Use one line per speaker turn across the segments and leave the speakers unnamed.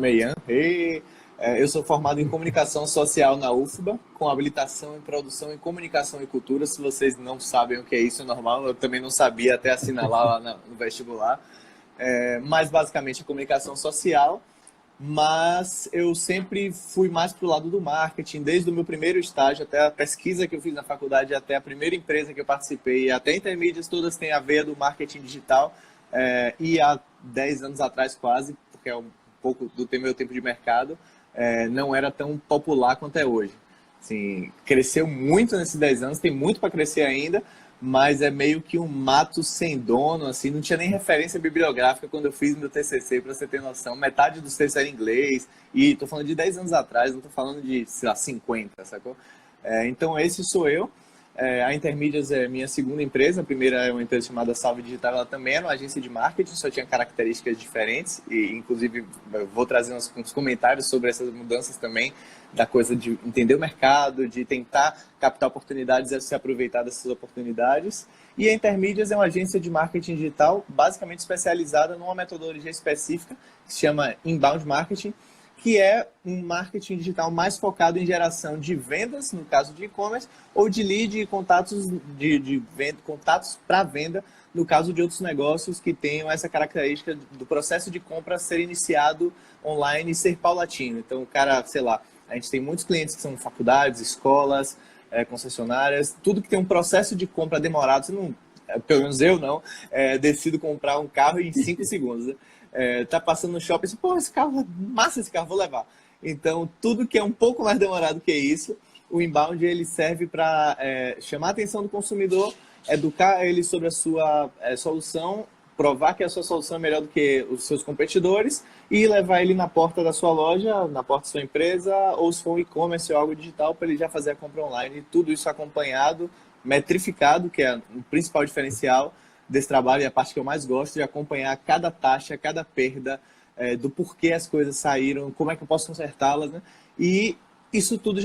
nome é Ian. Eu sou formado em comunicação social na UFBA, com habilitação em produção em comunicação e cultura. Se vocês não sabem o que é isso, é normal. Eu também não sabia até assinalar lá no vestibular. Mas basicamente é comunicação social. Mas eu sempre fui mais para o lado do marketing, desde o meu primeiro estágio até a pesquisa que eu fiz na faculdade, até a primeira empresa que eu participei, até intermídias, todas têm a veia do marketing digital. E há 10 anos atrás quase, porque é um pouco do meu tempo de mercado, não era tão popular quanto é hoje. Assim, cresceu muito nesses 10 anos, tem muito para crescer ainda, mas é meio que um mato sem dono, assim, não tinha nem referência bibliográfica quando eu fiz meu TCC, para você ter noção. Metade dos textos era em inglês, e estou falando de 10 anos atrás, não estou falando de, sei lá, 50, sacou? Então esse sou eu. A Intermídias é minha segunda empresa. A primeira é uma empresa chamada Salve Digital, ela também era uma agência de marketing, só tinha características diferentes, e inclusive vou trazer uns comentários sobre essas mudanças também, da coisa de entender o mercado, de tentar captar oportunidades e se aproveitar dessas oportunidades. E a Intermídias é uma agência de marketing digital basicamente especializada numa metodologia específica que se chama Inbound Marketing, que é um marketing digital mais focado em geração de vendas, no caso de e-commerce, ou de lead e contatos contatos para venda, no caso de outros negócios que tenham essa característica do processo de compra ser iniciado online e ser paulatino. Então, o cara, sei lá, a gente tem muitos clientes que são faculdades, escolas, concessionárias, tudo que tem um processo de compra demorado, você não, pelo menos eu não, decido comprar um carro em 5 segundos, né? Tá passando no shopping e diz, pô, esse carro, massa esse carro, vou levar. Então, tudo que é um pouco mais demorado que isso, o inbound ele serve para chamar a atenção do consumidor, educar ele sobre a sua solução, provar que a sua solução é melhor do que os seus competidores e levar ele na porta da sua loja, na porta da sua empresa, ou se for um e-commerce ou algo digital, para ele já fazer a compra online. E tudo isso acompanhado, metrificado, que é o principal diferencial desse trabalho e a parte que eu mais gosto, de acompanhar cada taxa, cada perda, do porquê as coisas saíram, como é que eu posso consertá-las, né? E isso tudo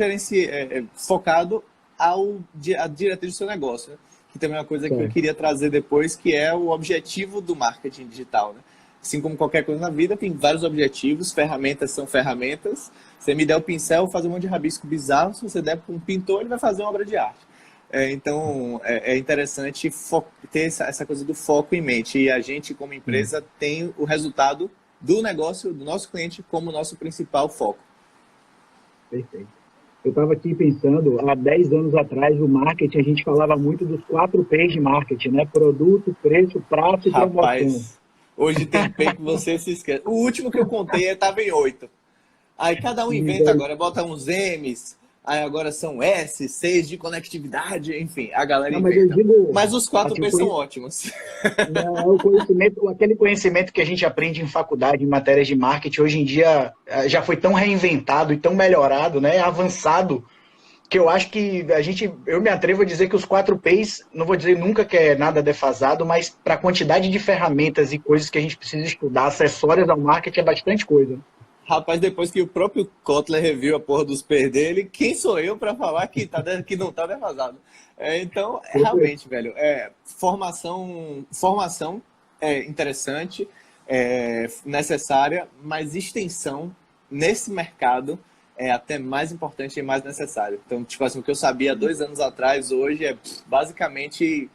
focado à diretriz do seu negócio, né? Que também é uma coisa que eu queria trazer depois, que é o objetivo do marketing digital, né? Assim como qualquer coisa na vida, tem vários objetivos, ferramentas são ferramentas. Se você me der o pincel, eu vou fazer um monte de rabisco bizarro, se você der para um pintor, ele vai fazer uma obra de arte. Então, é interessante ter essa coisa do foco em mente. E a gente, como empresa, tem o resultado do negócio, do nosso cliente, como nosso principal foco.
Perfeito. Eu estava aqui pensando, há 10 anos atrás, o marketing, a gente falava muito dos 4 P's de marketing, né? Produto, preço, prazo e promoção.
Rapaz, hoje tem P que você se esquece. O último que eu contei estava em 8. Aí cada um inventa agora, bota uns M's, aí agora são S, 6 de conectividade, enfim, a galera inventa. Mas os 4 P's são ótimos.
Não, aquele conhecimento que a gente aprende em faculdade, em matérias de marketing, hoje em dia já foi tão reinventado e tão melhorado, né, avançado, que eu acho que eu me atrevo a dizer que os 4 P's, não vou dizer nunca que é nada defasado, mas para a quantidade de ferramentas e coisas que a gente precisa estudar, acessórios ao marketing, é bastante coisa.
Rapaz, depois que o próprio Kotler reviu a porra dos P's dele, quem sou eu para falar que não tá defasado? Então, realmente, velho, formação é interessante, necessária, mas extensão nesse mercado é até mais importante e mais necessário. Então, tipo assim, o que eu sabia há 2 anos atrás, hoje é basicamente,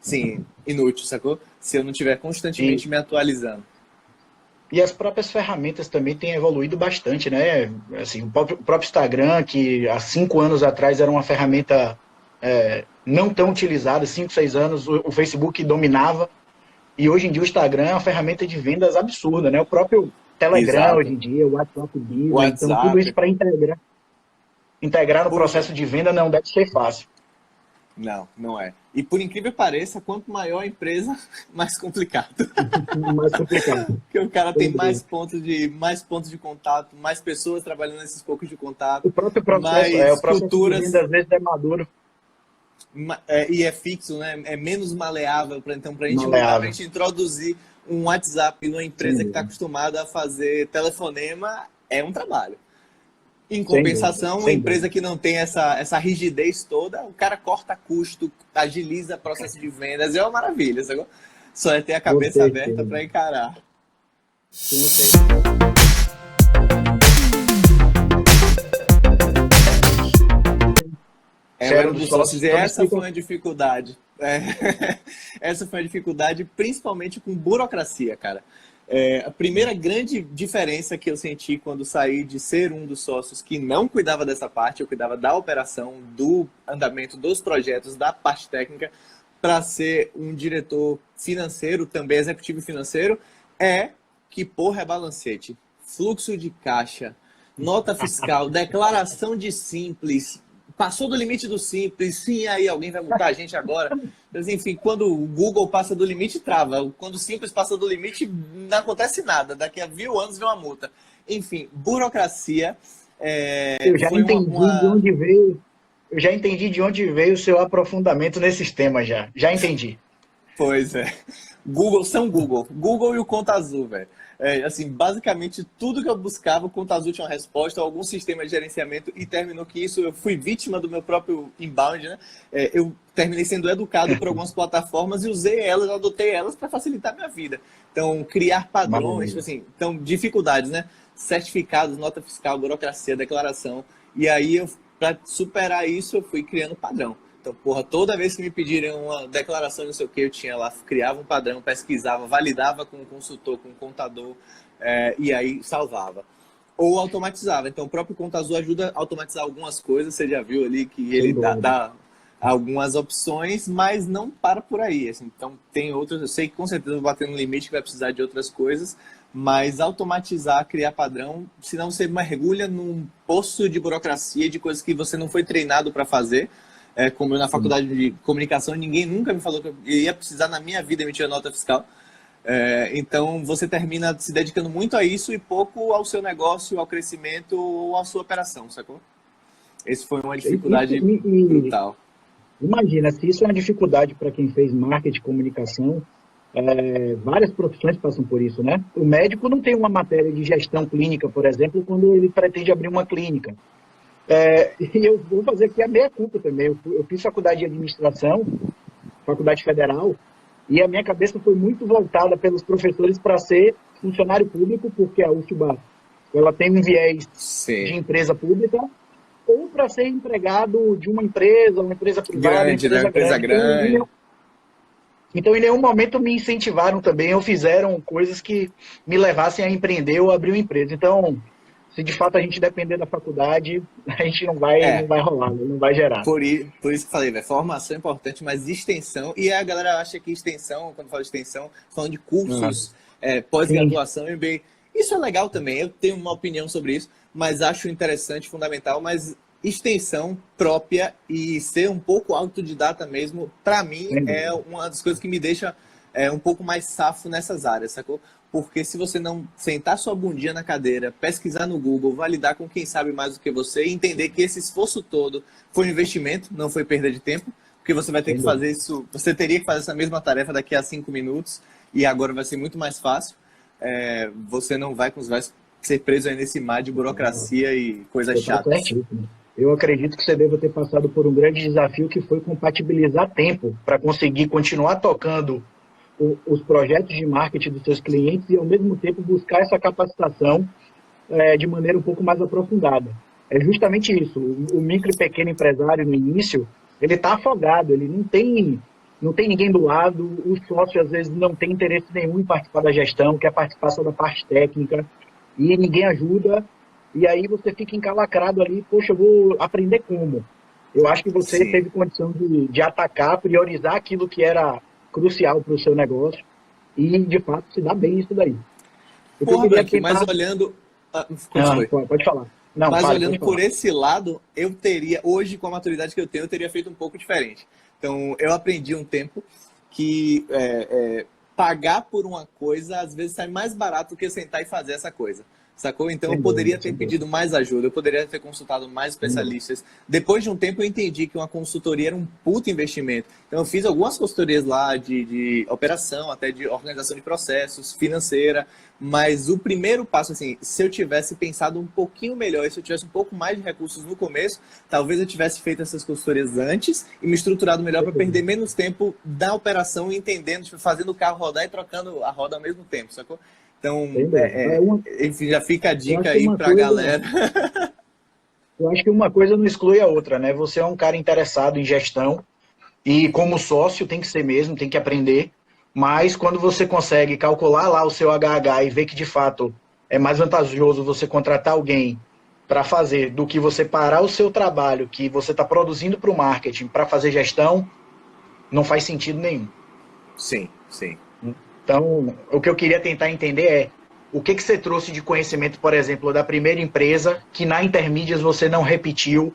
sim, inútil, sacou? Se eu não estiver constantemente me atualizando.
E as próprias ferramentas também têm evoluído bastante, né? Assim, o próprio Instagram, que há 5 anos atrás era uma ferramenta não tão utilizada, 5, 6 anos, o Facebook dominava, e hoje em dia o Instagram é uma ferramenta de vendas absurda, né? O próprio Telegram, exato, hoje em dia, o WhatsApp Business, então tudo isso para integrar no processo de venda não deve ser fácil.
Não é. E por incrível que pareça, quanto maior a empresa, mais complicado.
Mais complicado.
Porque o cara tem mais pontos de contato, mais pessoas trabalhando nesses poucos de contato.
O próprio processo, o processo culturas, de venda, às vezes é maduro.
E é fixo, né? É menos maleável. Então, para a gente introduzir um WhatsApp numa empresa que está acostumada a fazer telefonema, é um trabalho. Em compensação, uma empresa que não tem essa rigidez toda, o cara corta custo, agiliza o processo de vendas, é uma maravilha. Só é ter a cabeça aberta para encarar.
Com certeza. dos
sócios.
sócios.
E
Então,
essa foi uma dificuldade. Essa foi uma dificuldade, principalmente com burocracia, cara. A primeira grande diferença que eu senti quando saí de ser um dos sócios que não cuidava dessa parte, eu cuidava da operação, do andamento dos projetos, da parte técnica, para ser um diretor financeiro, também executivo financeiro, é que, porra, é balancete. Fluxo de caixa, nota fiscal, declaração de simples, passou do limite do simples, sim, aí alguém vai multar a gente agora. Mas, enfim, quando o Google passa do limite, trava. Quando o simples passa do limite, não acontece nada. Daqui a 1000 anos vem uma multa. Enfim, burocracia.
Eu já entendi de onde veio. Eu já entendi de onde veio o seu aprofundamento nesses temas já. Já entendi.
Pois é. Google são Google. Google e o Conta Azul, velho. Assim, basicamente tudo que eu buscava, o Conta Azul tinha uma resposta, algum sistema de gerenciamento, e terminou que isso, eu fui vítima do meu próprio inbound, né? Eu terminei sendo educado por algumas plataformas e usei elas, adotei elas para facilitar a minha vida. Então, criar padrões, assim, então, dificuldades, né? Certificados, nota fiscal, burocracia, declaração. E aí, para superar isso, eu fui criando padrão. Então, porra, toda vez que me pedirem uma declaração, não sei o que, eu tinha lá, criava um padrão, pesquisava, validava com o consultor, com o contador, e aí salvava. Ou automatizava. Então, o próprio Conta Azul ajuda a automatizar algumas coisas, você já viu ali que ele dá algumas opções, mas não para por aí. Assim. Então, tem outras, eu sei que com certeza vou bater no limite que vai precisar de outras coisas, mas automatizar, criar padrão, senão você mergulha num poço de burocracia, de coisas que você não foi treinado para fazer. Como eu na faculdade de comunicação, ninguém nunca me falou que eu ia precisar na minha vida emitir a nota fiscal. Então, você termina se dedicando muito a isso e pouco ao seu negócio, ao crescimento ou à sua operação, sacou? Esse foi uma dificuldade brutal.
Imagina, se isso é uma dificuldade para quem fez marketing e comunicação, várias profissões passam por isso, né? O médico não tem uma matéria de gestão clínica, por exemplo, quando ele pretende abrir uma clínica. E eu vou fazer aqui a meia-culpa também. Eu fiz faculdade de administração, faculdade federal, e a minha cabeça foi muito voltada pelos professores para ser funcionário público, porque a UFBA ela tem um viés de empresa pública, ou para ser empregado de uma empresa privada,
grande, uma empresa grande.
Então, em nenhum momento me incentivaram também, ou fizeram coisas que me levassem a empreender ou abrir uma empresa. Então, se de fato a gente depender da faculdade, a gente não vai rolar, não vai gerar.
Por isso que eu falei, véio, formação é importante, mas extensão, e a galera acha que extensão, quando fala de extensão, falando de cursos, pós-graduação, MBA, isso é legal também, eu tenho uma opinião sobre isso, mas acho interessante, fundamental, mas extensão própria e ser um pouco autodidata mesmo, para mim, é uma das coisas que me deixa um pouco mais safo nessas áreas, sacou? Porque se você não sentar sua bundinha na cadeira, pesquisar no Google, validar com quem sabe mais do que você e entender que esse esforço todo foi um investimento, não foi perda de tempo, porque você vai ter que fazer isso, você teria que fazer essa mesma tarefa daqui a 5 minutos e agora vai ser muito mais fácil. Você não vai ser preso aí nesse mar de burocracia e coisas chatas.
Eu acredito que você deva ter passado por um grande desafio que foi compatibilizar tempo para conseguir continuar tocando os projetos de marketing dos seus clientes e, ao mesmo tempo, buscar essa capacitação de maneira um pouco mais aprofundada. É justamente isso. O micro e pequeno empresário, no início, ele está afogado, ele não tem ninguém do lado, o sócio, às vezes, não tem interesse nenhum em participar da gestão, quer participar só da parte técnica, e ninguém ajuda, e aí você fica encalacrado ali, poxa, eu vou aprender como. Eu acho que você teve condição de atacar, priorizar aquilo que era crucial para o seu negócio e, de fato, se dá bem isso daí.
Mas olhando...
Pode falar. Não,
mas olhando por esse lado, eu teria, hoje, com a maturidade que eu tenho, eu teria feito um pouco diferente. Então, eu aprendi um tempo que pagar por uma coisa, às vezes, sai mais barato do que sentar e fazer essa coisa. Sacou? Então, eu poderia ter pedido mais ajuda, eu poderia ter consultado mais especialistas. Depois de um tempo, eu entendi que uma consultoria era um puto investimento. Então, eu fiz algumas consultorias lá de operação, até de organização de processos, financeira. Mas o primeiro passo, assim, se eu tivesse pensado um pouquinho melhor, e se eu tivesse um pouco mais de recursos no começo, talvez eu tivesse feito essas consultorias antes e me estruturado melhor para perder menos tempo da operação, entendendo, tipo, fazendo o carro rodar e trocando a roda ao mesmo tempo, sacou? Então, enfim, já fica a dica aí para a galera.
Eu acho que uma coisa não exclui a outra, né? Você é um cara interessado em gestão e como sócio tem que ser mesmo, tem que aprender, mas quando você consegue calcular lá o seu HH e ver que de fato é mais vantajoso você contratar alguém para fazer do que você parar o seu trabalho que você está produzindo para o marketing para fazer gestão, não faz sentido nenhum.
Sim, sim.
Então, o que eu queria tentar entender é o que você trouxe de conhecimento, por exemplo, da primeira empresa, que na Intermídias você não repetiu,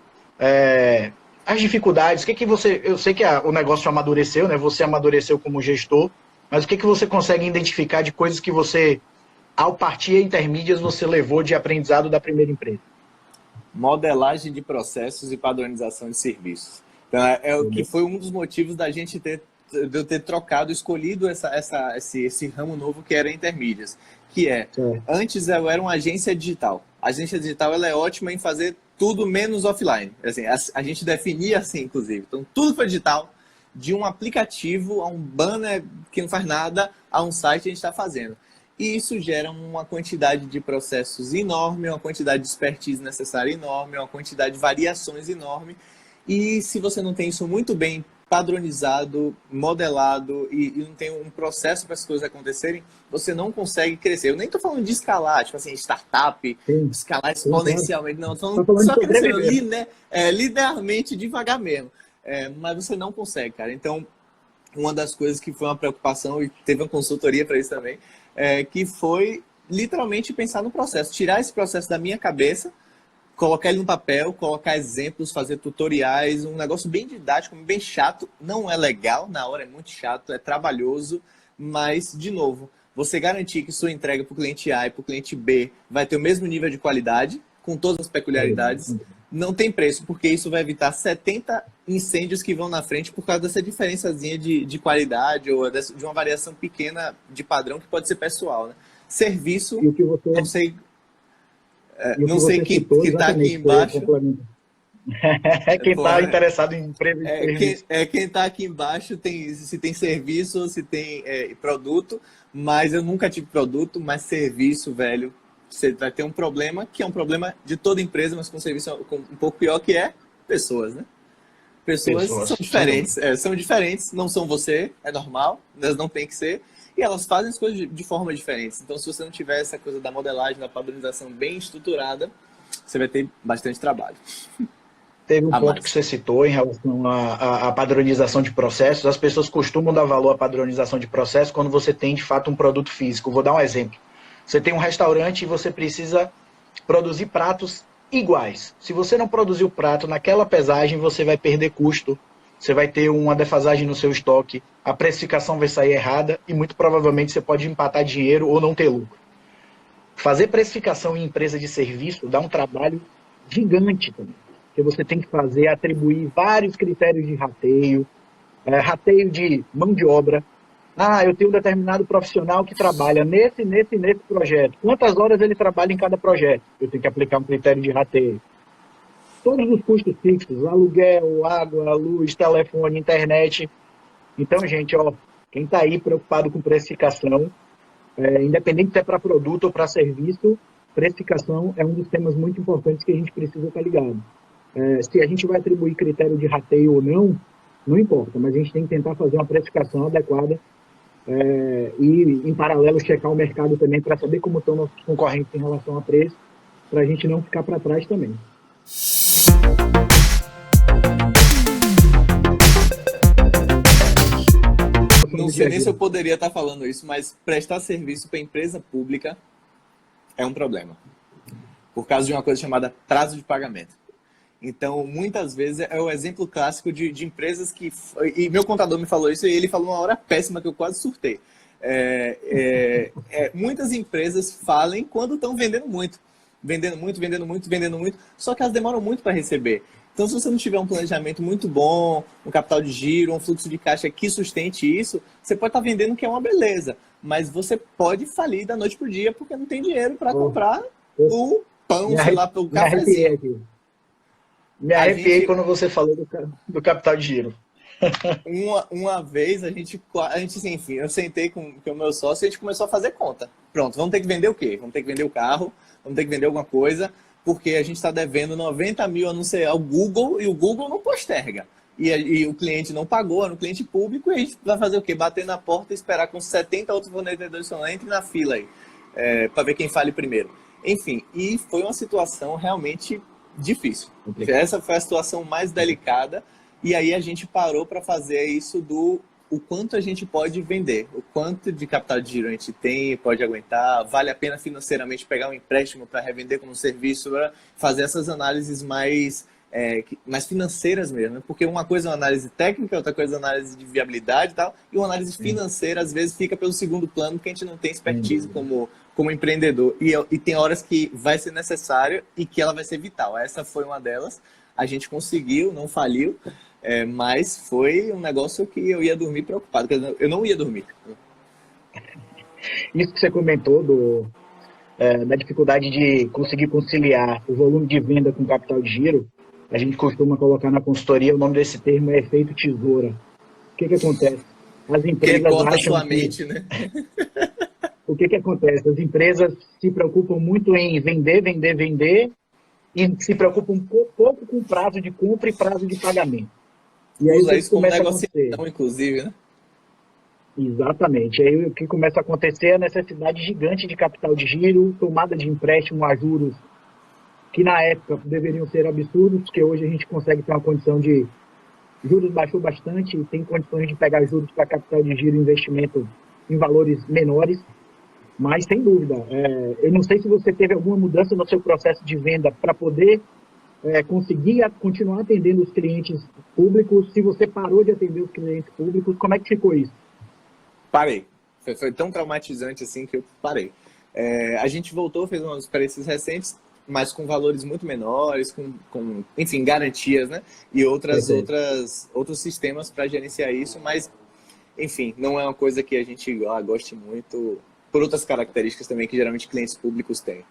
as dificuldades, o que você... Eu sei que o negócio amadureceu, né? Você amadureceu como gestor, mas o que você consegue identificar de coisas que você, ao partir a Intermídias, você levou de aprendizado da primeira empresa?
Modelagem de processos e padronização de serviços. Então, é o que foi um dos motivos da gente de eu ter trocado, escolhido esse ramo novo que era Intermídias, que antes eu era uma agência digital. A agência digital ela é ótima em fazer tudo menos offline. Assim, a gente definia assim, inclusive. Então, tudo foi digital, de um aplicativo a um banner que não faz nada, a um site a gente está fazendo. E isso gera uma quantidade de processos enorme, uma quantidade de expertise necessária enorme, uma quantidade de variações enorme. E se você não tem isso muito bem padronizado, modelado e não tem um processo para as coisas acontecerem, você não consegue crescer. Eu nem estou falando de escalar, tipo assim, startup, escalar exponencialmente, não. Estou falando só crescendo linearmente, devagar mesmo. Mas você não consegue, cara. Então, uma das coisas que foi uma preocupação, e teve uma consultoria para isso também, que foi literalmente pensar no processo, tirar esse processo da minha cabeça, colocar ele no papel, colocar exemplos, fazer tutoriais, um negócio bem didático, bem chato. Não é legal, na hora é muito chato, é trabalhoso, mas, de novo, você garantir que sua entrega para o cliente A e para o cliente B vai ter o mesmo nível de qualidade, com todas as peculiaridades, não tem preço, porque isso vai evitar 70 incêndios que vão na frente por causa dessa diferençazinha de qualidade ou de uma variação pequena de padrão que pode ser pessoal, né? Serviço, não sei... não sei quem está aqui embaixo.
Quem está interessado em empresa de serviço.
Quem está aqui embaixo se tem serviço ou se tem produto, mas eu nunca tive produto, mas serviço, velho, você vai ter um problema, que é um problema de toda empresa, mas com serviço um pouco pior, que é pessoas, né? Pessoas são diferentes, são diferentes, não são você, é normal, elas não tem que ser, e elas fazem as coisas de forma diferente. Então, se você não tiver essa coisa da modelagem, da padronização bem estruturada, você vai ter bastante trabalho.
Teve um ponto que você citou em relação à padronização de processos. As pessoas costumam dar valor à padronização de processos quando você tem, de fato, um produto físico. Vou dar um exemplo. Você tem um restaurante e você precisa produzir pratos iguais. Se você não produzir o prato naquela pesagem, você vai perder custo. Você vai ter uma defasagem no seu estoque, a precificação vai sair errada e muito provavelmente você pode empatar dinheiro ou não ter lucro. Fazer precificação em empresa de serviço dá um trabalho gigante também, porque você tem que atribuir vários critérios de rateio, rateio de mão de obra. Eu tenho um determinado profissional que trabalha nesse projeto. Quantas horas ele trabalha em cada projeto? Eu tenho que aplicar um critério de rateio. Todos os custos fixos, aluguel, água, luz, telefone, internet. Então, gente, quem está aí preocupado com precificação, independente se é para produto ou para serviço, precificação é um dos temas muito importantes que a gente precisa estar ligado. Se a gente vai atribuir critério de rateio ou não, não importa, mas a gente tem que tentar fazer uma precificação adequada e, em paralelo, checar o mercado também para saber como estão nossos concorrentes em relação a preço, para a gente não ficar para trás também.
Não sei nem se eu poderia estar falando isso, mas prestar serviço para empresa pública é um problema. Por causa de uma coisa chamada prazo de pagamento. Então, muitas vezes, é o exemplo clássico de empresas que... E meu contador me falou isso e ele falou uma hora péssima que eu quase surtei. Muitas empresas falem quando estão vendendo muito. Vendendo muito, só que elas demoram muito para receber. Então, se você não tiver um planejamento muito bom, um capital de giro, um fluxo de caixa que sustente isso, você pode estar vendendo que é uma beleza, mas você pode falir da noite para o dia porque não tem dinheiro para comprar o pão, sei lá, o cafezinho.
Me arrepiei quando você falou do capital de giro.
Uma vez, a gente assim, enfim, eu sentei com o meu sócio e a gente começou a fazer conta. Pronto, vamos ter que vender o quê? Vamos ter que vender o carro, vamos ter que vender alguma coisa. porque a gente está devendo 90 mil anunciar ao Google e o Google não posterga. E o cliente não pagou, no cliente público, e a gente vai fazer o quê? Bater na porta e esperar com 70 outros fornecedores falando, entre na fila aí, para ver quem fale primeiro. Enfim, e foi uma situação realmente difícil. Essa foi a situação mais delicada, e aí a gente parou para fazer isso do o quanto a gente pode vender, o quanto de capital de giro a gente tem, pode aguentar, vale a pena financeiramente pegar um empréstimo para revender como serviço, fazer essas análises mais financeiras mesmo, né? Porque uma coisa é uma análise técnica, outra coisa é uma análise de viabilidade e tal, e uma análise financeira às vezes fica pelo segundo plano, porque a gente não tem expertise como empreendedor, e tem horas que vai ser necessário e que ela vai ser vital. Essa foi uma delas, a gente conseguiu, não faliu, mas foi um negócio que eu ia dormir preocupado, porque eu não ia dormir.
Isso que você comentou da dificuldade de conseguir conciliar o volume de venda com capital de giro, a gente costuma colocar na consultoria, o nome desse termo é efeito tesoura. O que acontece? As empresas
ele corta
acham
sua mente, né?
O que acontece? As empresas se preocupam muito em vender, vender, vender, e se preocupam um pouco com prazo de compra e prazo de pagamento. E aí
usa isso como
começa
negociação, inclusive, né?
Exatamente. Aí o que começa a acontecer é a necessidade gigante de capital de giro, tomada de empréstimo a juros que na época deveriam ser absurdos, porque hoje a gente consegue ter uma condição de juros baixou bastante e tem condições de pegar juros para capital de giro e investimento em valores menores, mas sem dúvida. Eu não sei se você teve alguma mudança no seu processo de venda para poder conseguir continuar atendendo os clientes públicos, se você parou de atender os clientes públicos, como é que ficou isso?
Parei. Foi tão traumatizante assim que eu parei. A gente voltou, fez umas experiências recentes, mas com valores muito menores, enfim, garantias, né? E outros sistemas para gerenciar isso, mas, enfim, não é uma coisa que a gente goste muito, por outras características também que geralmente clientes públicos têm.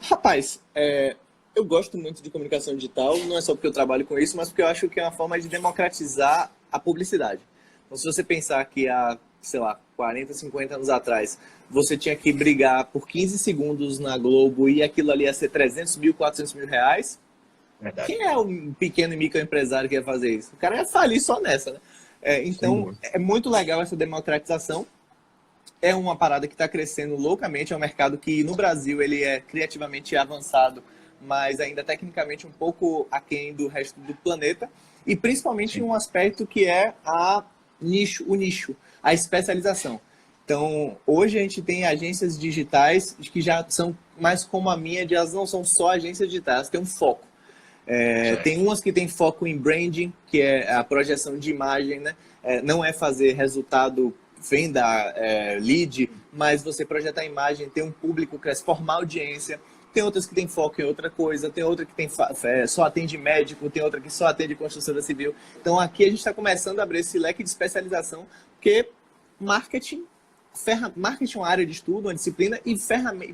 Rapaz, eu gosto muito de comunicação digital, não é só porque eu trabalho com isso, mas porque eu acho que é uma forma de democratizar a publicidade. Então, se você pensar que há, sei lá, 40, 50 anos atrás, você tinha que brigar por 15 segundos na Globo e aquilo ali ia ser 300 mil, 400 mil reais, verdade. Quem é o pequeno e microempresário que ia fazer isso? O cara ia falir só nessa, né? Então, é muito legal essa democratização. É uma parada que está crescendo loucamente, é um mercado que no Brasil ele é criativamente avançado, mas ainda tecnicamente um pouco aquém do resto do planeta, e principalmente em um aspecto que é o nicho, a especialização. Então, hoje a gente tem agências digitais que já são mais como a minha, elas não são só agências digitais, elas têm um foco. Tem umas que têm foco em branding, que é a projeção de imagem, né? Não é fazer resultado, venda, lead, mas você projetar a imagem, ter um público, formar audiência. Tem outras que têm foco em outra coisa, tem outra que só atende médico, tem outra que só atende construção civil. Então aqui a gente está começando a abrir esse leque de especialização, porque marketing é uma área de estudo, uma disciplina, e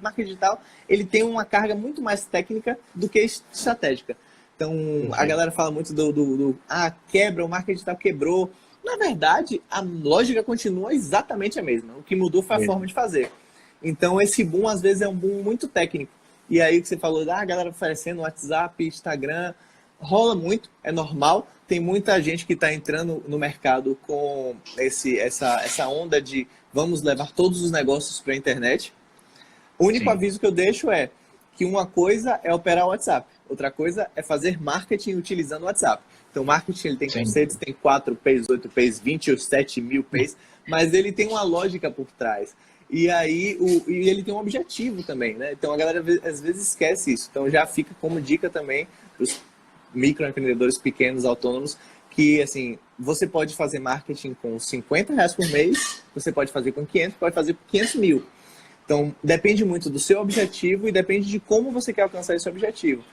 marketing digital ele tem uma carga muito mais técnica do que estratégica. Então a galera fala muito quebra, o marketing digital quebrou. Na verdade, a lógica continua exatamente a mesma. O que mudou foi a forma de fazer. Então esse boom às vezes é um boom muito técnico. E aí que você falou, a galera oferecendo WhatsApp, Instagram, rola muito, é normal. Tem muita gente que está entrando no mercado com essa onda de vamos levar todos os negócios para a internet. O único aviso que eu deixo é que uma coisa é operar o WhatsApp, outra coisa é fazer marketing utilizando o WhatsApp. Então, marketing ele tem conceitos, tem 4 P's, 8 P's, 27 mil P's, mas ele tem uma lógica por trás. E aí, ele tem um objetivo também, né? Então, a galera às vezes esquece isso. Então, já fica como dica também para os microempreendedores pequenos, autônomos, que, assim, você pode fazer marketing com R$50 por mês, você pode fazer com 500, pode fazer com 500 mil. Então, depende muito do seu objetivo e depende de como você quer alcançar esse objetivo.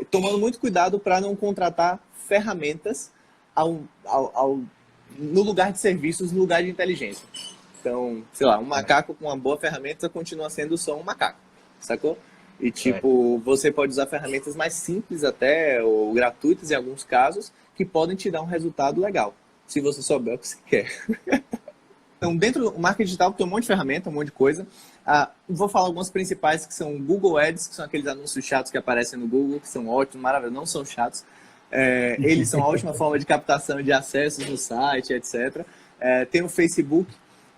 Tomando muito cuidado para não contratar ferramentas no lugar de serviços, no lugar de inteligência. Então, sei lá, um macaco com uma boa ferramenta continua sendo só um macaco, sacou? E você pode usar ferramentas mais simples até, ou gratuitas em alguns casos, que podem te dar um resultado legal, se você souber o que você quer. Então, dentro do marketing digital tem um monte de ferramenta, um monte de coisa. Vou falar algumas principais, que são o Google Ads, que são aqueles anúncios chatos que aparecem no Google, que são ótimos, maravilhosos, não são chatos. Eles são a ótima forma de captação de acessos no site, etc. Tem o Facebook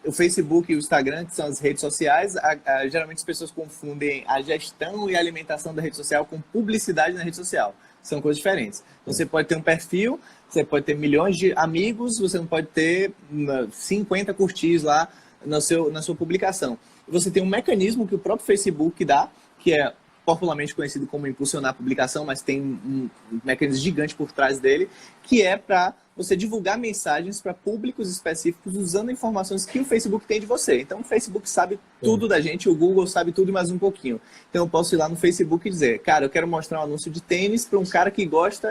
e o Instagram, que são as redes sociais. Geralmente as pessoas confundem a gestão e a alimentação da rede social com publicidade na rede social. São coisas diferentes. Então, você pode ter um perfil, você pode ter milhões de amigos, você não pode ter 50 curtis lá na sua publicação. Você tem um mecanismo que o próprio Facebook dá, que é popularmente conhecido como impulsionar a publicação, mas tem um mecanismo gigante por trás dele, que é para você divulgar mensagens para públicos específicos usando informações que o Facebook tem de você. Então, o Facebook sabe tudo da gente, o Google sabe tudo e mais um pouquinho. Então, eu posso ir lá no Facebook e dizer, cara, eu quero mostrar um anúncio de tênis para um cara que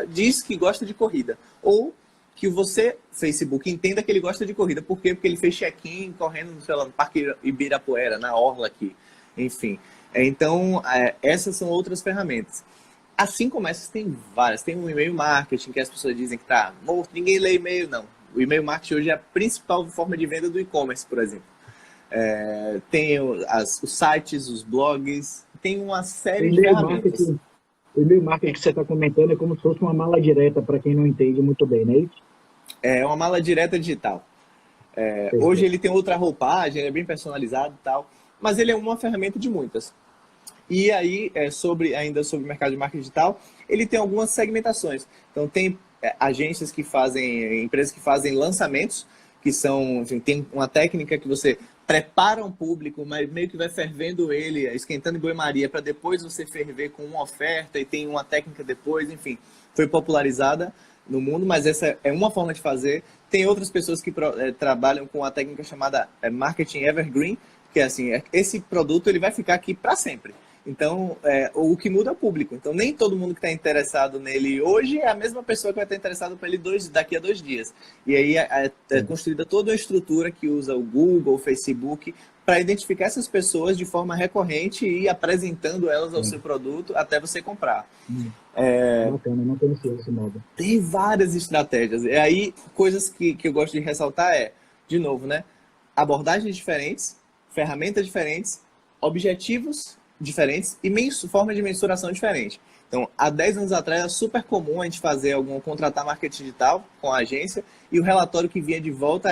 diz que gosta de corrida. Ou que você, Facebook, entenda que ele gosta de corrida. Por quê? Porque ele fez check-in correndo, sei lá, no Parque Ibirapuera, na orla aqui. Enfim. Então, essas são outras ferramentas. Assim como essas, tem várias. Tem o e-mail marketing, que as pessoas dizem que está morto, ninguém lê e-mail, não. O e-mail marketing hoje é a principal forma de venda do e-commerce, por exemplo. Tem os sites, os blogs, tem uma série de ferramentas.
O e-mail marketing que você está comentando é como se fosse uma mala direta, para quem não entende muito bem, não é isso? É
uma mala direta digital. Hoje ele tem outra roupagem, ele é bem personalizado e tal, mas ele é uma ferramenta de muitas. E aí, ainda sobre o mercado de marketing digital, ele tem algumas segmentações. Então, tem agências que fazem, empresas que fazem lançamentos, que são, enfim, tem uma técnica que você prepara um público, mas meio que vai fervendo ele, esquentando em banho-maria, para depois você ferver com uma oferta, e tem uma técnica depois, enfim, foi popularizada no mundo, mas essa é uma forma de fazer. Tem outras pessoas que trabalham com a técnica chamada marketing evergreen, que é assim, esse produto ele vai ficar aqui para sempre. Então, o que muda é o público. Então, nem todo mundo que está interessado nele hoje é a mesma pessoa que vai estar interessado por ele daqui a 2 dias. E aí é construída toda uma estrutura que usa o Google, o Facebook, para identificar essas pessoas de forma recorrente e ir apresentando elas ao seu produto até você comprar.
Bacana, não conhecia esse modo.
Tem várias estratégias. E aí, coisas que eu gosto de ressaltar de novo, né? Abordagens diferentes, ferramentas diferentes, objetivos diferentes e forma de mensuração diferente. Então, há 10 anos atrás era super comum a gente contratar marketing digital com a agência e o relatório que vinha de volta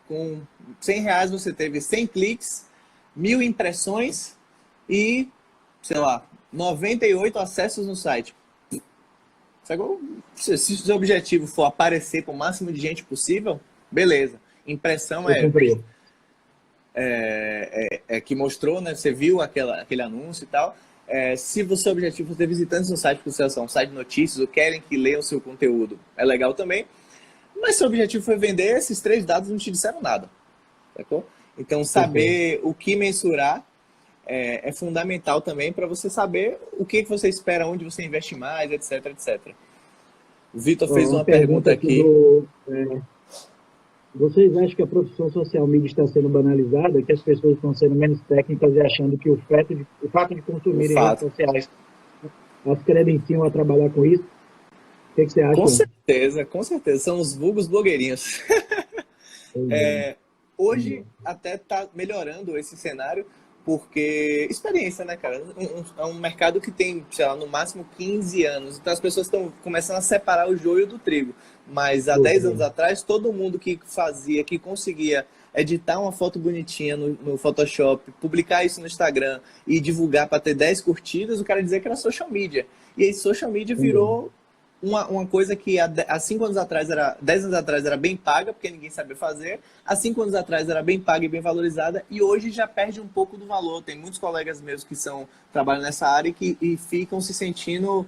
com R$100 você teve 100 cliques, 1.000 impressões e, sei lá, 98 acessos no site. Se o seu objetivo for aparecer com o máximo de gente possível, beleza. Impressão que mostrou, né? Você viu aquele anúncio e tal. Se o seu objetivo for ter visitantes no site, porque você é um site de notícias ou querem que leiam o seu conteúdo, é legal também. Mas se o objetivo foi vender, esses 3 dados não te disseram nada. Sacou? Então, saber o que mensurar é fundamental também para você saber o que você espera, onde você investe mais, etc, etc. O Vitor fez uma pergunta aqui.
Vocês acham que a profissão social media está sendo banalizada, que as pessoas estão sendo menos técnicas e achando que o fato de consumirem redes sociais as credenciam a trabalhar com isso? O que você acha?
Com certeza. São os vulgos blogueirinhos. Hoje até está melhorando esse cenário, porque experiência, né, cara? É um mercado que tem, sei lá, no máximo 15 anos. Então as pessoas estão começando a separar o joio do trigo. Mas há 10 anos atrás, todo mundo que conseguia editar uma foto bonitinha no Photoshop, publicar isso no Instagram e divulgar para ter 10 curtidas, o cara dizia que era social media. E aí social media virou uma coisa que há 5 anos atrás 10 anos atrás era bem paga, porque ninguém sabia fazer. Há 5 anos atrás era bem paga e bem valorizada, e hoje já perde um pouco do valor. Tem muitos colegas meus que trabalham nessa área e ficam se sentindo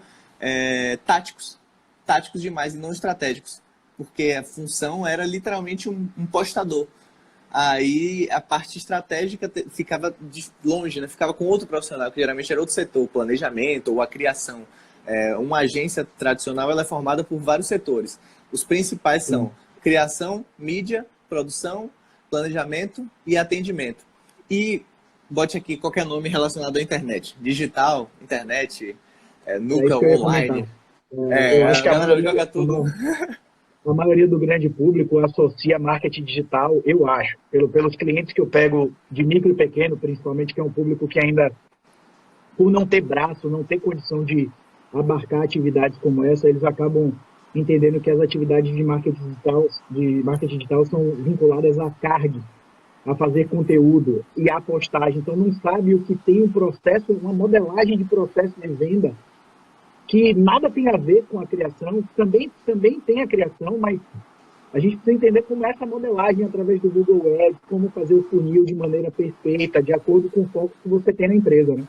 táticos demais e não estratégicos, porque a função era literalmente um postador. Aí a parte estratégica ficava longe, né? Ficava com outro profissional, que geralmente era outro setor, o planejamento ou a criação. Uma agência tradicional ela é formada por vários setores. Os principais são criação, mídia, produção, planejamento e atendimento. E bote aqui qualquer nome relacionado à internet. Digital, internet, Nuca, online.
Eu acho que a galera
joga tudo.
a maioria do grande público associa marketing digital, eu acho, pelos clientes que eu pego de micro e pequeno, principalmente, que é um público que ainda, por não ter braço, não ter condição de abarcar atividades como essa, eles acabam entendendo que as atividades de marketing digital são vinculadas à carga, a fazer conteúdo e a postagem. Então, não sabe o que tem um processo, uma modelagem de processo de venda que nada tem a ver com a criação, também tem a criação, mas a gente precisa entender como é essa modelagem através do Google Ads, como fazer o funil de maneira perfeita, de acordo com o foco que você tem na empresa, né?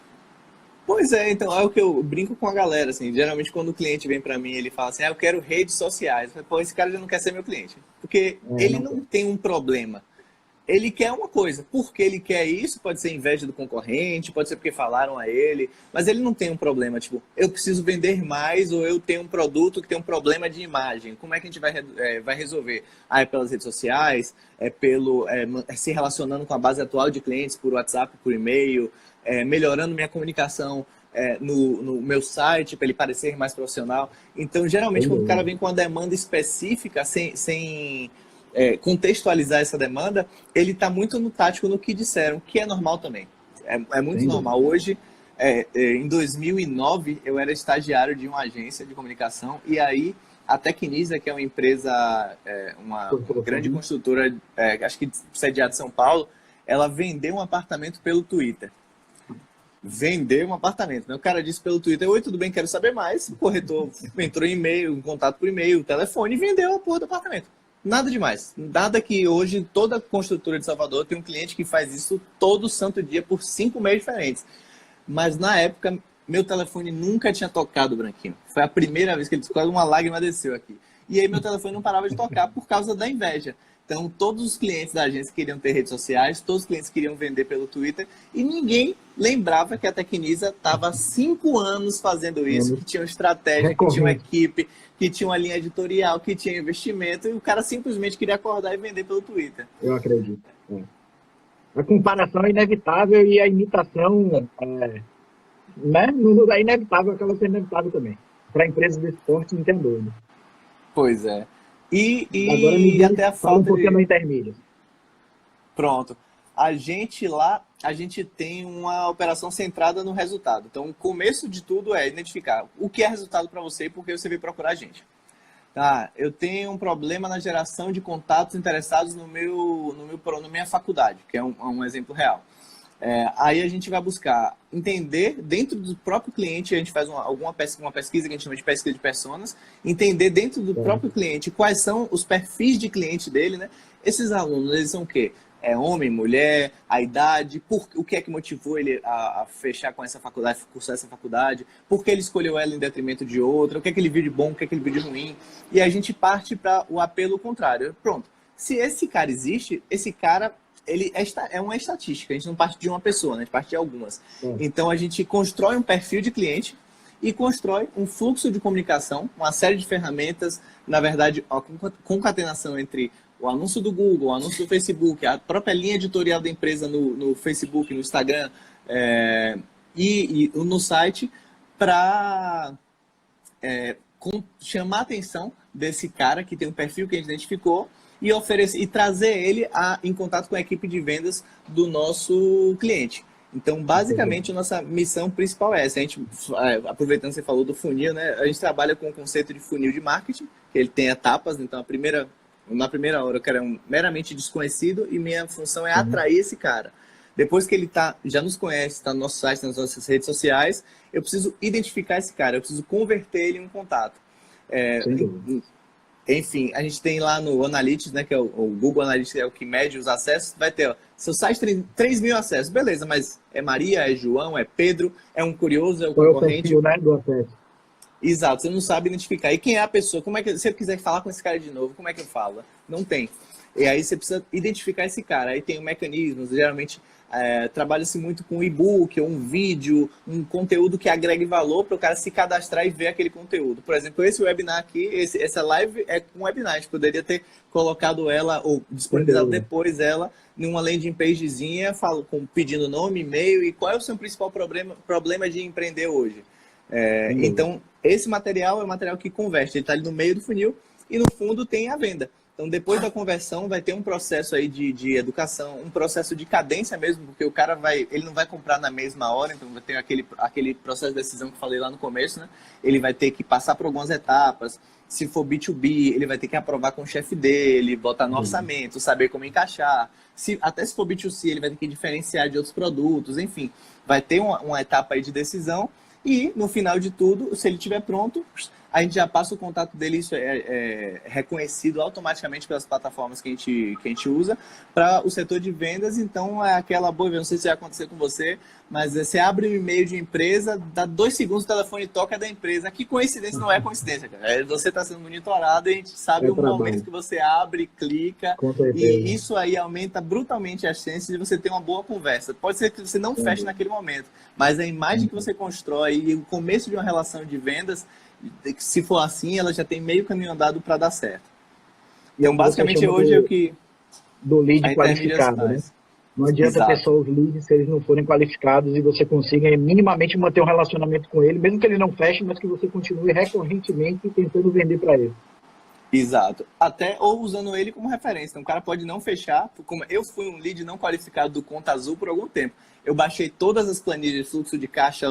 Pois é, então é o que eu brinco com a galera, assim, geralmente quando o cliente vem para mim, ele fala assim, eu quero redes sociais. Eu falo, pô, esse cara já não quer ser meu cliente, porque ele não tem um problema. Ele quer uma coisa, porque ele quer isso, pode ser inveja do concorrente, pode ser porque falaram a ele, mas ele não tem um problema, tipo, eu preciso vender mais ou eu tenho um produto que tem um problema de imagem. Como é que a gente vai resolver? É pelas redes sociais, se relacionando com a base atual de clientes por WhatsApp, por e-mail, melhorando minha comunicação no meu site para ele parecer mais profissional. Então, geralmente, quando o cara vem com uma demanda específica, sem contextualizar essa demanda, ele está muito no tático no que disseram, que é normal também. É muito normal. Hoje, em 2009, eu era estagiário de uma agência de comunicação e aí a Tecnisa, que é uma empresa, uma grande construtora, acho que sediada em São Paulo, ela vendeu um apartamento pelo Twitter. Vender um apartamento, né? O cara disse pelo Twitter, oi, tudo bem, quero saber mais. O corretor entrou em e-mail, em contato por e-mail, telefone e vendeu a porra do apartamento. Nada demais. Nada que hoje toda construtora de Salvador tem um cliente que faz isso todo santo dia por 5 meios diferentes. Mas na época, meu telefone nunca tinha tocado, Branquinho. Foi a primeira vez que ele quase uma lágrima desceu aqui. E aí meu telefone não parava de tocar por causa da inveja. Então, todos os clientes da agência queriam ter redes sociais, todos os clientes queriam vender pelo Twitter, e ninguém lembrava que a Tecnisa estava há 5 anos fazendo isso, que tinha uma estratégia, que tinha uma equipe, que tinha uma linha editorial, que tinha investimento, e o cara simplesmente queria acordar e vender pelo Twitter.
Eu acredito. A comparação é inevitável e a imitação né? É inevitável, acaba sendo inevitável também. Para empresas de esporte, não tem dúvida.
Pois é.
Agora me diz,
até a
fala um
falta
pouquinho
de...
da Intermídia.
Pronto. A gente tem uma operação centrada no resultado. Então, o começo de tudo é identificar o que é resultado para você e por que você veio procurar a gente. Tá, eu tenho um problema na geração de contatos interessados na minha faculdade, que é um exemplo real. Aí a gente vai buscar entender dentro do próprio cliente, a gente faz uma pesquisa que a gente chama de pesquisa de personas, entender dentro do próprio cliente quais são os perfis de cliente dele, né? Esses alunos, eles são o quê? Homem, mulher, a idade, o que é que motivou ele a fechar com essa faculdade, cursar essa faculdade, por que ele escolheu ela em detrimento de outra, o que é que ele viu de bom, o que é que ele viu de ruim, e a gente parte para o apelo contrário. Pronto, se esse cara existe, esse cara ele é uma estatística, a gente não parte de uma pessoa, né? A gente parte de algumas. Então a gente constrói um perfil de cliente e constrói um fluxo de comunicação, uma série de ferramentas, na verdade, a concatenação entre o anúncio do Google, o anúncio do Facebook, a própria linha editorial da empresa no Facebook, no Instagram e no site, para chamar a atenção desse cara que tem um perfil que a gente identificou e trazer ele em contato com a equipe de vendas do nosso cliente. Então, basicamente, a nossa missão principal é essa. A gente, aproveitando que você falou do funil, né? A gente trabalha com o conceito de funil de marketing, que ele tem etapas. Então, na primeira hora, eu quero meramente desconhecido e minha função é atrair esse cara. Depois que ele já nos conhece, está no nosso site, nas nossas redes sociais, eu preciso identificar esse cara, eu preciso converter ele em um contato. Enfim, a gente tem lá no Analytics, né, que é o Google Analytics, é o que mede os acessos, vai ter, seu site tem 3 mil acessos, beleza, mas é Maria, é João, é Pedro, é um curioso, é o concorrente.
Qual é o perfil, né, do acesso?
Exato, você não sabe identificar. E quem é a pessoa? Se eu quiser falar com esse cara de novo, como é que eu falo? Não tem. E aí você precisa identificar esse cara. Aí tem mecanismos, geralmente trabalha-se muito com e-book, ou um vídeo, um conteúdo que agregue valor para o cara se cadastrar e ver aquele conteúdo. Por exemplo, esse webinar aqui, essa live é um webinar. A gente poderia ter colocado ela, ou disponibilizado depois ela, numa landing pagezinha, pedindo nome, e-mail e qual é o seu principal problema de empreender hoje. Então, esse material é o material que converte. Ele está ali no meio do funil e no fundo tem a venda. Então, depois da conversão, vai ter um processo aí de educação, um processo de cadência mesmo, porque o cara ele não vai comprar na mesma hora, então vai ter aquele processo de decisão que eu falei lá no começo, né? Ele vai ter que passar por algumas etapas. Se for B2B, ele vai ter que aprovar com o chefe dele, botar no orçamento, saber como encaixar. Até se for B2C, ele vai ter que diferenciar de outros produtos, enfim. Vai ter uma etapa aí de decisão e, no final de tudo, se ele estiver pronto, a gente já passa o contato dele, isso é reconhecido automaticamente pelas plataformas que a gente usa para o setor de vendas. Então, é aquela boa, não sei se vai acontecer com você, mas você abre um e-mail de empresa, dá 2 segundos, o telefone toca da empresa. Que coincidência, não é coincidência, cara. Você está sendo monitorado e a gente sabe o momento que você abre, clica, e isso aí aumenta brutalmente as chances de você ter uma boa conversa. Pode ser que você não feche naquele momento, mas a imagem que você constrói e o começo de uma relação de vendas, se for assim, ela já tem meio caminho andado para dar certo. Então, basicamente, hoje é o que...
Do lead qualificado, né? Não adianta ter só os leads se eles não forem qualificados e você consiga minimamente manter um relacionamento com ele, mesmo que ele não feche, mas que você continue recorrentemente tentando vender para ele.
Exato. Até ou usando ele como referência. Então, o cara pode não fechar. Como eu fui um lead não qualificado do Conta Azul por algum tempo. Eu baixei todas as planilhas de fluxo de caixa,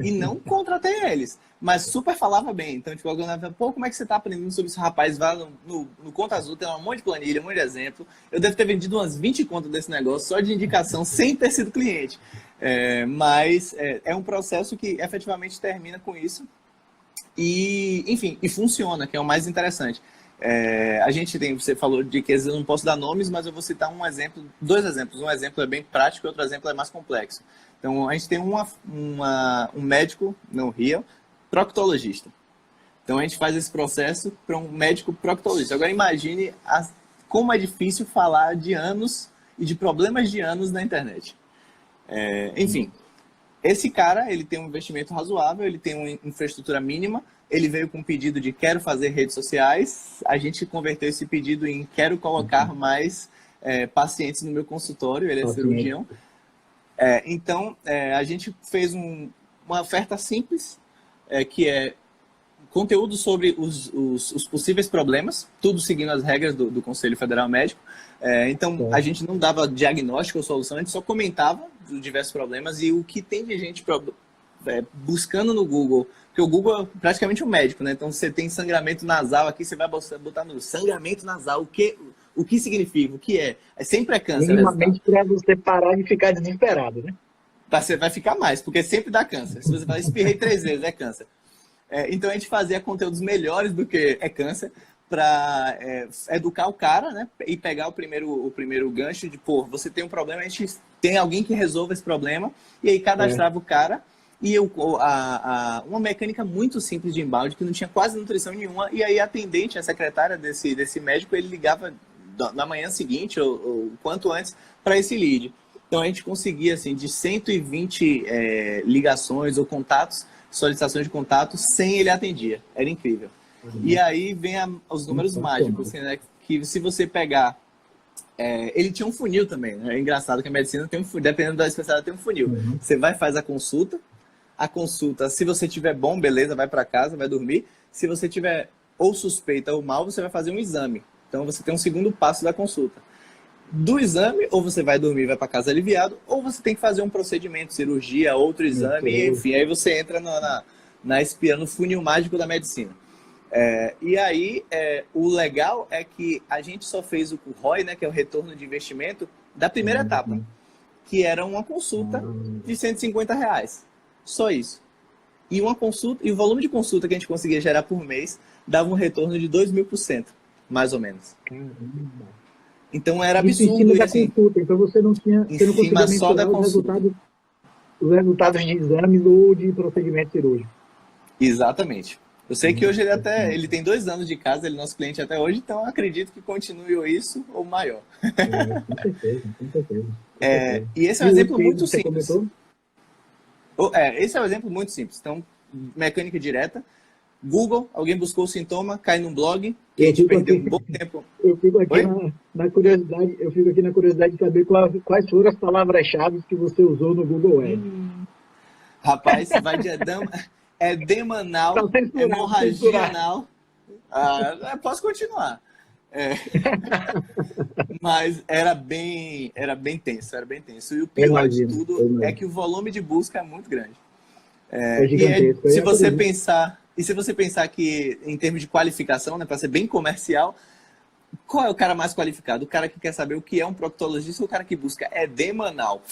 e não contratei eles. Mas super falava bem. Então, tipo, alguém falava, pô, como é que você tá aprendendo sobre isso? Rapaz, vai no Conta Azul, tem um monte de planilha, um monte de exemplo. Eu devo ter vendido umas 20 contas desse negócio só de indicação, sem ter sido cliente. Mas é um processo que efetivamente termina com isso. E, enfim, e funciona, que é o mais interessante. A gente tem, você falou de que às vezes eu não posso dar nomes, mas eu vou citar um exemplo, 2 exemplos. Um exemplo é bem prático e outro exemplo é mais complexo. Então, a gente tem um médico no Rio, proctologista. Então, a gente faz esse processo para um médico proctologista. Agora, imagine como é difícil falar de anos e de problemas de anos na internet. Enfim, esse cara, ele tem um investimento razoável, ele tem uma infraestrutura mínima, ele veio com um pedido de quero fazer redes sociais, a gente converteu esse pedido em quero colocar mais pacientes no meu consultório, ele é cirurgião. Então, a gente fez uma oferta simples, que é conteúdo sobre os possíveis problemas, tudo seguindo as regras do Conselho Federal Médico. Então, a gente não dava diagnóstico ou solução, a gente só comentava os diversos problemas e o que tem de gente buscando no Google, porque o Google é praticamente um médico, né? Então, você tem sangramento nasal aqui, você vai botar no sangramento nasal, o que significa, o que é? Sempre é câncer.
Minimamente para você parar de ficar desesperado, né?
Você vai ficar mais, porque sempre dá câncer. Se você falar, espirrei 3 vezes, é câncer. Então, a gente fazia conteúdos melhores do que é câncer, para educar o cara, né? E pegar o primeiro gancho de, pô, você tem um problema, a gente tem alguém que resolva esse problema, e aí cadastrava o cara, e uma mecânica muito simples de inbound, que não tinha quase nutrição nenhuma, e aí a atendente, a secretária desse médico, ele ligava na manhã seguinte, ou quanto antes, para esse lead. Então, a gente conseguia, assim, de 120 ligações ou contatos, solicitações de contato, 100 ele atendia. Era incrível. E aí vem os números mágicos, assim, né? Que se você pegar... ele tinha um funil também, né? É engraçado que a medicina tem um funil, dependendo da especialidade, tem um funil. Você vai fazer a consulta, se você tiver bom, beleza, vai para casa, vai dormir. Se você tiver ou suspeita ou mal, você vai fazer um exame. Então, você tem um segundo passo da consulta. Do exame, ou você vai dormir e vai para casa aliviado, ou você tem que fazer um procedimento, cirurgia, outro exame, enfim, aí você entra no funil mágico da medicina. E aí, o legal é que a gente só fez o ROI, né, que é o retorno de investimento, da primeira etapa, que era uma consulta de R$150. Só isso. E uma consulta, e o volume de consulta que a gente conseguia gerar por mês dava um retorno de 2.000%, mais ou menos. Então era absurdo.
Em cima da consulta, então você não conseguia
só da
os resultados de exames ou de procedimento cirúrgico.
Exatamente. Eu sei que hoje ele tem 2 anos de casa, ele é nosso cliente até hoje, então eu acredito que continue isso ou maior.
Com certeza.
E esse é um exemplo muito simples. Esse é um exemplo muito simples. Então, mecânica direta. Google, alguém buscou o sintoma, cai num blog, que a gente perdeu um bom tempo.
Eu fico aqui na curiosidade de saber quais foram as palavras-chave que você usou no Google Ads.
Rapaz, vai de edema anal, hemorragia anal. Posso continuar. É, mas era bem tenso, era bem tenso. E o
Eu
pior de
imagino, eu
tudo é
imagino.
que o volume de busca é muito grande.
É gigantesco.
Se você pensar, que em termos de qualificação, né, para ser bem comercial, qual é o cara mais qualificado? O cara que quer saber o que é um proctologista ou o cara que busca edema anal?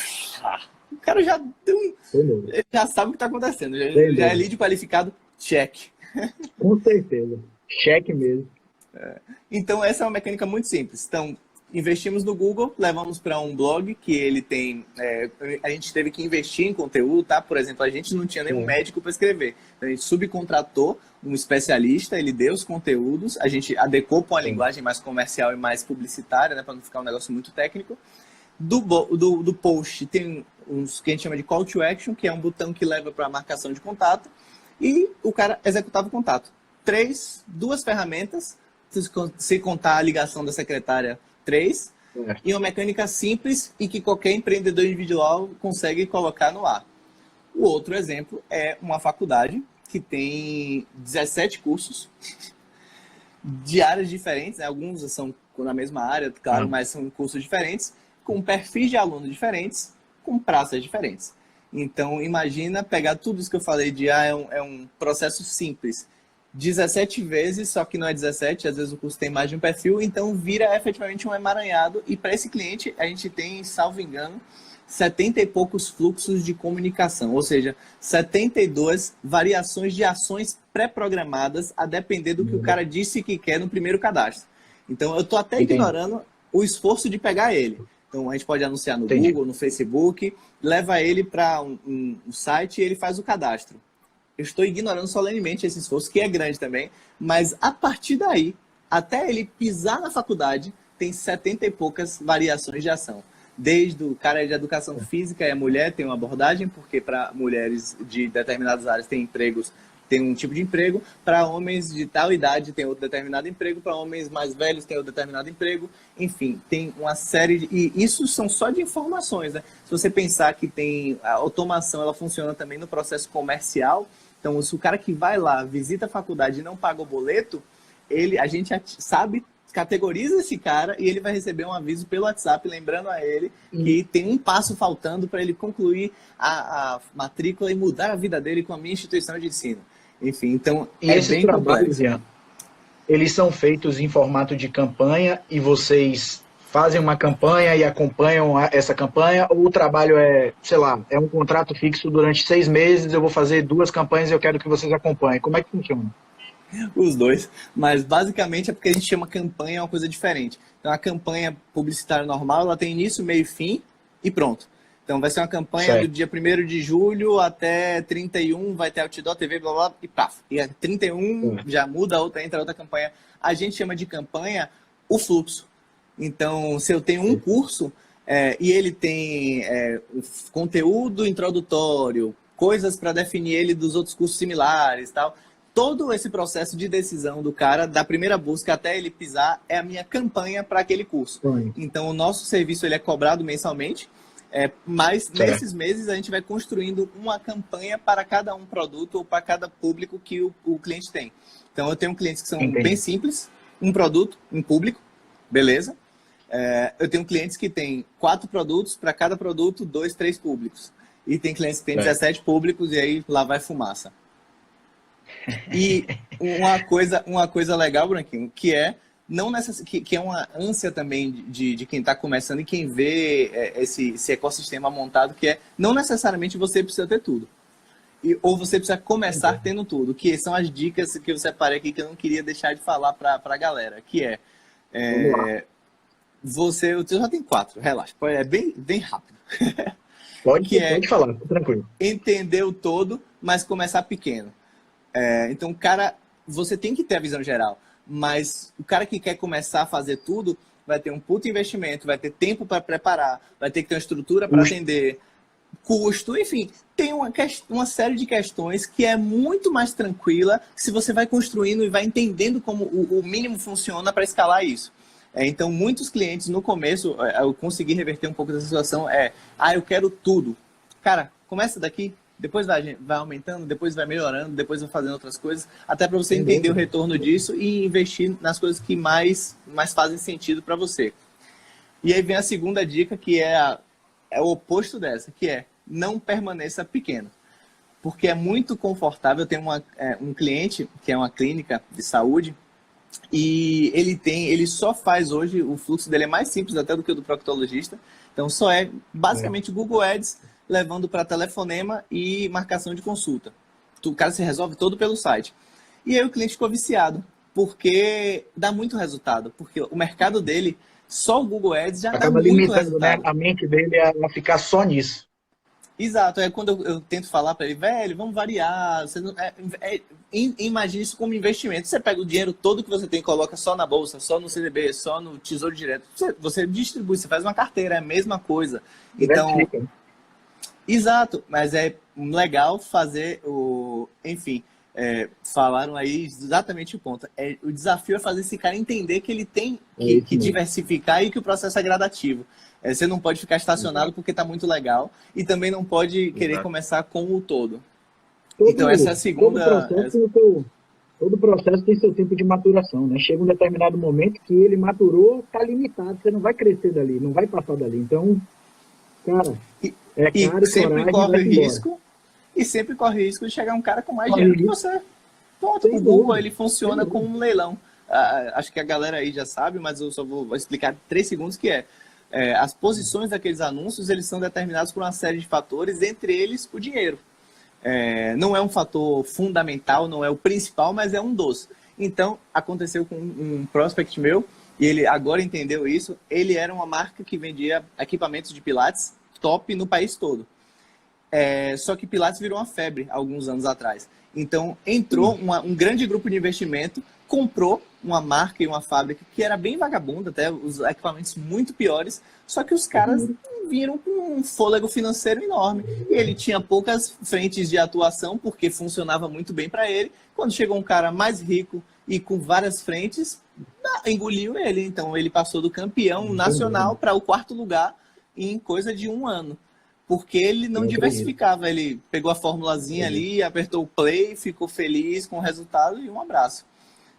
O cara já ele já sabe o que está acontecendo, já é lead qualificado, check.
Com certeza. Cheque mesmo.
Então, essa é uma mecânica muito simples. Então, investimos no Google, levamos para um blog que ele tem... a gente teve que investir em conteúdo, tá? Por exemplo, a gente não tinha nenhum médico para escrever. Então, a gente subcontratou um especialista, ele deu os conteúdos, a gente adequou para uma linguagem mais comercial e mais publicitária, né? Para não ficar um negócio muito técnico. Do post tem uns que a gente chama de call to action, que é um botão que leva para a marcação de contato, e o cara executava o contato. Duas ferramentas, se contar a ligação da secretária, 3, e uma mecânica simples e que qualquer empreendedor individual consegue colocar no ar. O outro exemplo é uma faculdade que tem 17 cursos de áreas diferentes, né? Alguns são na mesma área, claro, mas são cursos diferentes, com perfis de alunos diferentes, com praças diferentes. Então, imagina pegar tudo isso que eu falei de é um processo simples, 17 vezes, só que não é 17, às vezes o curso tem mais de um perfil, então vira efetivamente um emaranhado. E para esse cliente, a gente tem, salvo engano, 70 e poucos fluxos de comunicação, ou seja, 72 variações de ações pré-programadas a depender do que o cara disse que quer no primeiro cadastro. Então, eu estou até ignorando o esforço de pegar ele. Então, a gente pode anunciar no Google, no Facebook, leva ele para um site e ele faz o cadastro. Eu estou ignorando solenemente esse esforço, que é grande também, mas a partir daí, até ele pisar na faculdade, tem 70 e poucas variações de ação. Desde o cara de educação física e a mulher tem uma abordagem, porque para mulheres de determinadas áreas tem empregos, tem um tipo de emprego, para homens de tal idade tem outro determinado emprego, para homens mais velhos tem outro determinado emprego, enfim, tem uma série de... E isso são só de informações, né? Se você pensar que tem a automação, ela funciona também no processo comercial. Então, se o cara que vai lá, visita a faculdade e não paga o boleto, a gente sabe, categoriza esse cara e ele vai receber um aviso pelo WhatsApp, lembrando a ele que tem um passo faltando para ele concluir a matrícula e mudar a vida dele com a minha instituição de ensino. Enfim, então
é bem complexo. Ian, eles são feitos em formato de campanha e vocês fazem uma campanha e acompanham essa campanha, ou o trabalho é, sei lá, é um contrato fixo durante 6 meses, eu vou fazer 2 campanhas e eu quero que vocês acompanhem. Como é que funciona?
Os dois, mas basicamente é porque a gente chama campanha uma coisa diferente. Então a campanha publicitária normal, ela tem início, meio e fim e pronto. Então vai ser uma campanha do dia 1º de julho até 31, vai ter outdoor, TV, blá blá, e paf. E a 31 já muda, entra outra campanha. A gente chama de campanha o fluxo. Então, se eu tenho um curso e ele tem conteúdo introdutório, coisas para definir ele dos outros cursos similares e tal, todo esse processo de decisão do cara, da primeira busca até ele pisar, é a minha campanha para aquele curso. Então, o nosso serviço ele é cobrado mensalmente, mas nesses meses a gente vai construindo uma campanha para cada um produto ou para cada público que o cliente tem. Então, eu tenho clientes que são bem simples, um produto, um público, beleza? Eu tenho clientes que têm 4 produtos, para cada produto, 2, 3 públicos. E tem clientes que têm 17 públicos e aí lá vai fumaça. E uma coisa legal, Branquinho, que é uma ânsia também de quem está começando e quem vê esse ecossistema montado, que é não necessariamente você precisa ter tudo. Ou você precisa começar tendo tudo, que são as dicas que eu separei aqui que eu não queria deixar de falar para a galera, que você já tem 4, relaxa, é bem rápido.
Pode falar, tranquilo.
Entender o todo, mas começar pequeno. Então, cara, você tem que ter a visão geral, mas o cara que quer começar a fazer tudo vai ter um puto investimento, vai ter tempo para preparar, vai ter que ter uma estrutura para atender, custo, enfim, tem uma série de questões que é muito mais tranquila se você vai construindo e vai entendendo como o mínimo funciona para escalar isso. Então, muitos clientes, no começo, eu consegui reverter um pouco dessa situação, eu quero tudo. Cara, começa daqui, depois vai aumentando, depois vai melhorando, depois vai fazendo outras coisas, até para você entender o retorno disso e investir nas coisas que mais fazem sentido para você. E aí vem a segunda dica, que é o oposto dessa, que é não permaneça pequeno. Porque é muito confortável. Eu tenho um cliente que é uma clínica de saúde e ele só faz hoje, o fluxo dele é mais simples até do que o do proctologista. Então só é basicamente Google Ads levando para telefonema e marcação de consulta. O cara se resolve todo pelo site. E aí o cliente ficou viciado, porque dá muito resultado. Porque o mercado dele, só o Google Ads já dá muito resultado.
Né, a mente dele a ficar só nisso.
Exato, é quando eu tento falar para ele, velho, vamos variar. Você não, imagine isso como investimento. Você pega o dinheiro todo que você tem e coloca só na bolsa, só no CDB, só no Tesouro Direto. Você distribui, você faz uma carteira, é a mesma coisa. Então, exato, mas é legal fazer enfim, falaram aí exatamente o ponto. O desafio é fazer esse cara entender que ele tem que diversificar e que o processo é gradativo. Você não pode ficar estacionado porque está muito legal e também não pode querer começar com o todo. Então essa é a segunda...
Todo processo tem seu tempo de maturação, né? Chega um determinado momento que ele maturou, está limitado, você não vai crescer dali, não vai passar dali. Então, cara,
e sempre corre o risco, e sempre corre o risco de chegar um cara com mais dinheiro que você. Pronto, o Google ele funciona como um leilão. Acho que a galera aí já sabe, mas eu só vou explicar 3 segundos que as posições daqueles anúncios, eles são determinados por uma série de fatores, entre eles o dinheiro. Não é um fator fundamental, não é o principal, mas é um dos. Então, aconteceu com um prospect meu, e ele agora entendeu isso. Ele era uma marca que vendia equipamentos de pilates top no país todo. Só que pilates virou uma febre alguns anos atrás. Então, entrou um grande grupo de investimento, comprou uma marca e uma fábrica que era bem vagabunda, até os equipamentos muito piores, só que os caras viram com um fôlego financeiro enorme. E ele tinha poucas frentes de atuação, porque funcionava muito bem para ele. Quando chegou um cara mais rico e com várias frentes, engoliu ele. Então, ele passou do campeão nacional para o 4º lugar em coisa de 1 ano. Porque ele não diversificava, ele pegou a formulazinha ali, apertou o play, ficou feliz com o resultado e um abraço.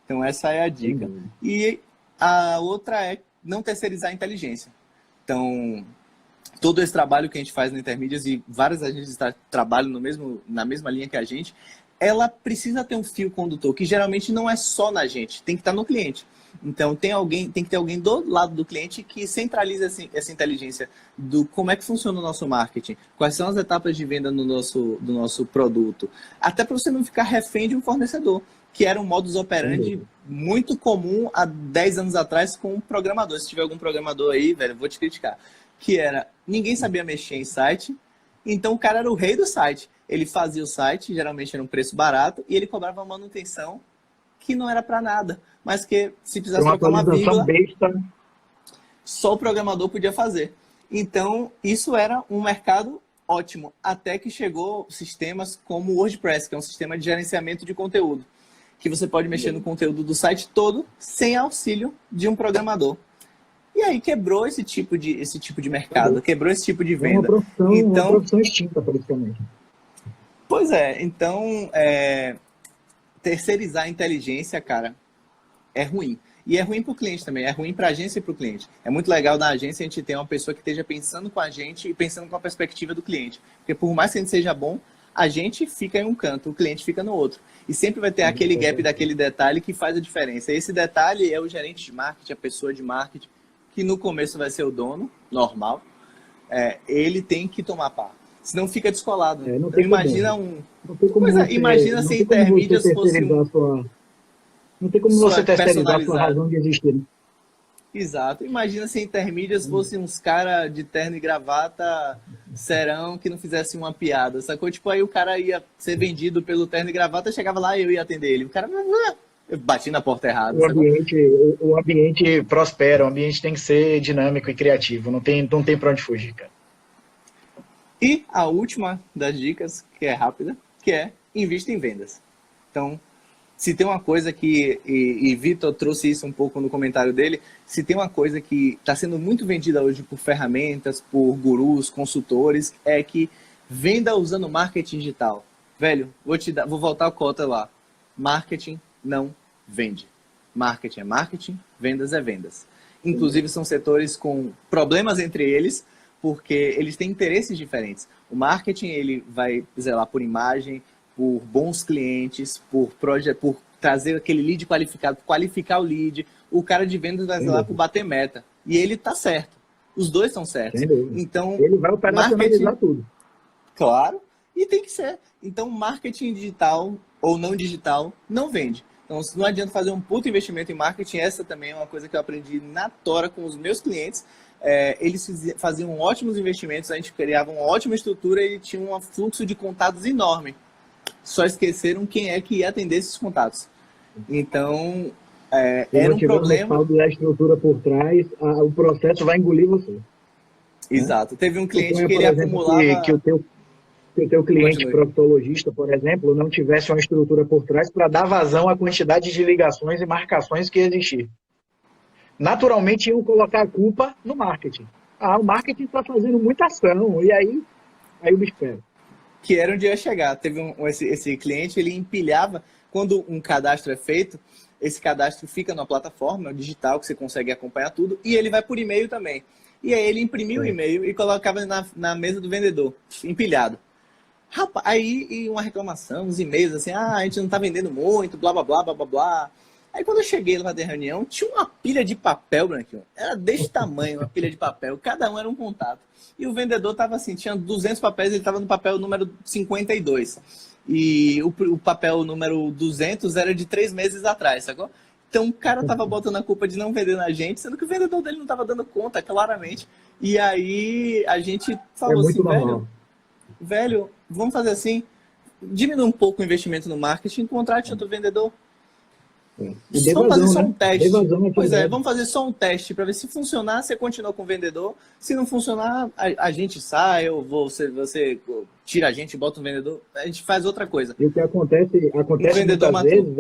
Então essa é a dica. E a outra é não terceirizar a inteligência. Então, todo esse trabalho que a gente faz na Intermídias e várias agências trabalham na mesma linha que a gente, ela precisa ter um fio condutor, que geralmente não é só na gente, tem que estar no cliente. Então, tem que ter alguém do lado do cliente que centralize essa inteligência do como é que funciona o nosso marketing, quais são as etapas de venda do nosso produto, até para você não ficar refém de um fornecedor, que era um modus operandi muito comum há 10 anos atrás com um programador. Se tiver algum programador aí, velho, eu vou te criticar. Que era, ninguém sabia mexer em site, então o cara era o rei do site. Ele fazia o site, geralmente era um preço barato, e ele cobrava manutenção que não era para nada, mas que se precisasse trocar uma vírgula, só o programador podia fazer. Então, isso era um mercado ótimo, até que chegou sistemas como o WordPress, que é um sistema de gerenciamento de conteúdo, que você pode mexer no conteúdo do site todo sem auxílio de um programador. E aí quebrou esse tipo de mercado, quebrou esse tipo de venda.
Uma profissão extinta, praticamente.
Pois é, então... terceirizar a inteligência, cara, é ruim. E é ruim para o cliente também, é ruim para a agência e para o cliente. É muito legal na agência a gente ter uma pessoa que esteja pensando com a gente e pensando com a perspectiva do cliente. Porque por mais que a gente seja bom, a gente fica em um canto, o cliente fica no outro. E sempre vai ter aquele gap daquele detalhe que faz a diferença. Esse detalhe é o gerente de marketing, a pessoa de marketing, que no começo vai ser o dono, normal. Ele tem que tomar par. Senão fica descolado. Então, imagina imagina se Intermídias fosse
não tem como você terceirizar a sua razão de existir. Né?
Exato. Imagina se Intermídias fosse uns caras de terno e gravata, serão, que não fizessem uma piada. Sacou? Tipo, aí o cara ia ser vendido pelo terno e gravata, chegava lá e eu ia atender ele. O cara... Eu bati na porta errada.
O ambiente prospera, o ambiente tem que ser dinâmico e criativo. Não tem pra onde fugir, cara.
E a última das dicas, que é rápida, que é invista em vendas. Então, se tem uma coisa que, e Vitor trouxe isso um pouco no comentário dele, se tem uma coisa que está sendo muito vendida hoje por ferramentas, por gurus, consultores, é que Venda usando marketing digital. Velho, vou voltar a cota lá. Marketing não vende. Marketing é marketing, vendas é vendas. Inclusive, são setores com problemas entre eles, porque eles têm interesses diferentes. O marketing, ele vai zelar por imagem, por bons clientes, por trazer aquele lead qualificado, qualificar o lead. O cara de vendas vai zelar por bater meta. E ele tá certo. Os dois estão certos. Então,
ele vai operacionalizar tudo.
Claro, e tem que ser. Então, marketing digital ou não digital não vende. Então, não adianta fazer um puto investimento em marketing. Essa também é uma coisa que eu aprendi na tora com os meus clientes. Eles faziam ótimos investimentos, a gente criava uma ótima estrutura e tinha um fluxo de contatos enorme. Só esqueceram quem é que ia atender esses contatos. Então, era um problema.
Se a estrutura por trás, o processo vai engolir você.
Exato. Teve um cliente que ele acumulava...
Que o teu cliente proctologista, por exemplo, não tivesse uma estrutura por trás para dar vazão à quantidade de ligações e marcações que existir. Naturalmente, iam colocar a culpa no marketing. O marketing está fazendo muita ação, e aí o bicho pega.
Que era onde ia chegar. Teve esse cliente, ele empilhava, quando um cadastro é feito, esse cadastro fica na plataforma digital, que você consegue acompanhar tudo, e ele vai por e-mail também. E aí ele imprimia o e-mail e colocava na mesa do vendedor, empilhado. Rapaz, aí uma reclamação, uns e-mails assim, a gente não tá vendendo muito, blá, blá, blá, blá, blá, blá. Aí quando eu cheguei lá na reunião, tinha uma pilha de papel, Branquinho. Era desse tamanho, uma pilha de papel. Cada um era um contato. E o vendedor tava assim, tinha 200 papéis, ele tava no papel número 52. E o papel número 200 era de 3 meses atrás, sacou? Então o cara tava botando a culpa de não vender na gente, sendo que o vendedor dele não tava dando conta, claramente. E aí a gente falou assim, velho, vamos fazer assim, diminui um pouco o investimento no marketing, contrate outro vendedor. Vamos fazer só um teste. Vamos fazer só um teste para ver se funcionar, você continua com o vendedor. Se não funcionar, a gente sai, ou você tira a gente e bota um vendedor, a gente faz outra coisa.
E o que acontece muitas vezes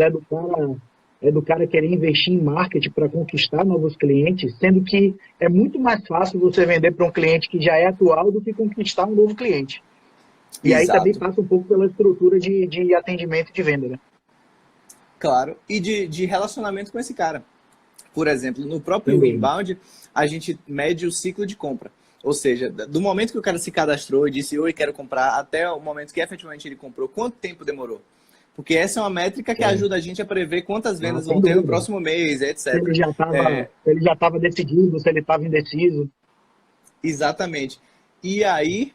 é do cara querer investir em marketing para conquistar novos clientes, sendo que é muito mais fácil você vender para um cliente que já é atual do que conquistar um novo cliente. E aí também passa um pouco pela estrutura de atendimento de venda, né?
Claro, e de relacionamento com esse cara. Por exemplo, no próprio inbound, a gente mede o ciclo de compra. Ou seja, do momento que o cara se cadastrou e disse, oi, quero comprar, até o momento que efetivamente ele comprou, quanto tempo demorou? Porque essa é uma métrica que ajuda a gente a prever quantas vendas vão ter no próximo mês, etc.
Se ele já estava decidido, se ele estava indeciso.
Exatamente. E aí,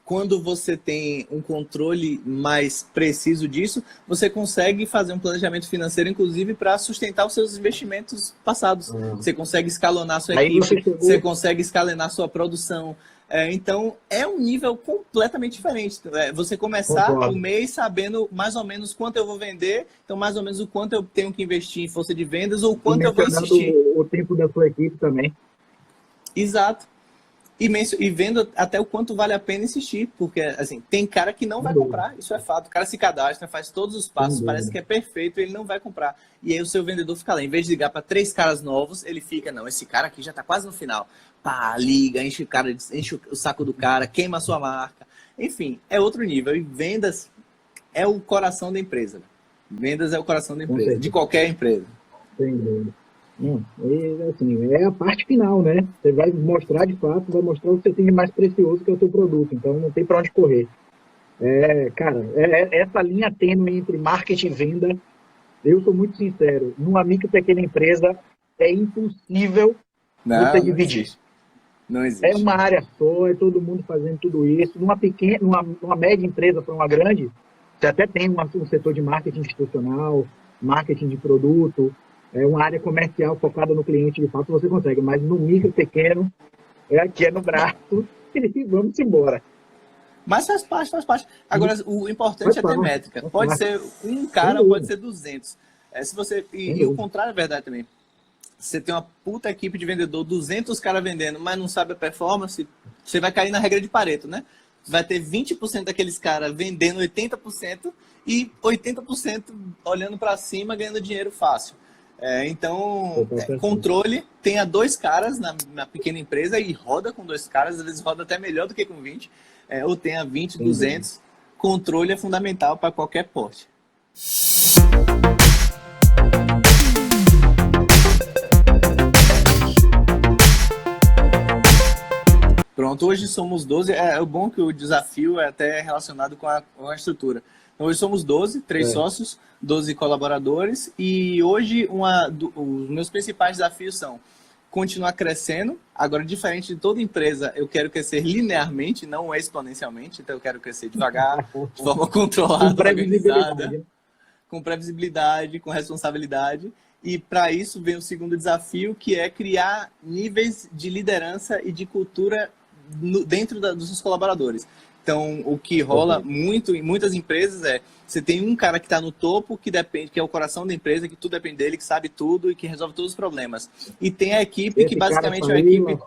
quando você tem um controle mais preciso disso, você consegue fazer um planejamento financeiro, inclusive, para sustentar os seus investimentos passados. Você consegue escalonar a sua equipe, você consegue escalonar a sua produção. Então, é um nível completamente diferente. Você começar o mês sabendo mais ou menos quanto eu vou vender, então mais ou menos o quanto eu tenho que investir em força de vendas ou quanto eu vou insistir.
O tempo da sua equipe também.
Exato. E vendo até o quanto vale a pena insistir, porque assim, tem cara que não vai comprar, isso é fato. O cara se cadastra, faz todos os passos, parece que é perfeito, ele não vai comprar. E aí o seu vendedor fica lá, em vez de ligar para 3 caras novos, ele fica, não, esse cara aqui já está quase no final. Pá, liga, enche o saco do cara, queima a sua marca. Enfim, é outro nível. E vendas é o coração da empresa. Vendas é o coração da empresa, de qualquer empresa.
Entendi. Assim, é a parte final, né? Você vai mostrar de fato, vai mostrar o que você tem de mais precioso, que é o seu produto. Então não tem para onde correr. Cara, essa linha tênue entre marketing e venda, eu sou muito sincero, numa micro e pequena empresa é impossível você dividir.
Não existe.
É uma área só, é todo mundo fazendo tudo isso. Numa média empresa para uma grande, você até tem um setor de marketing institucional, marketing de produto, uma área comercial focada no cliente, de fato você consegue, mas no micro pequeno, aqui é no braço e vamos embora.
Mas faz parte. Agora, o importante é ter métrica. Pode ser um cara, pode ser 200. E o contrário é verdade também. Você tem uma puta equipe de vendedor, 200 caras vendendo, mas não sabe a performance, você vai cair na regra de Pareto, né? Vai ter 20% daqueles caras vendendo 80% e 80% olhando para cima, ganhando dinheiro fácil. Então, controle, tenha 2 caras na pequena empresa e roda com 2 caras, às vezes roda até melhor do que com 20, ou tenha 20, 200. Controle é fundamental para qualquer porte. Pronto, hoje somos 12. É bom que o desafio é até relacionado com a estrutura. Então, hoje somos 12, 3 sócios, 12 colaboradores. E hoje, os meus principais desafios são continuar crescendo. Agora, diferente de toda empresa, eu quero crescer linearmente, não exponencialmente. Então, eu quero crescer devagar, de forma controlada, organizada, com previsibilidade, com responsabilidade. E para isso vem o segundo desafio, que é criar níveis de liderança e de cultura dentro dos seus colaboradores. Então, o que rola muito em muitas empresas você tem um cara que está no topo, que é o coração da empresa, que tudo depende dele, que sabe tudo e que resolve todos os problemas. E tem a equipe que basicamente é a equipe...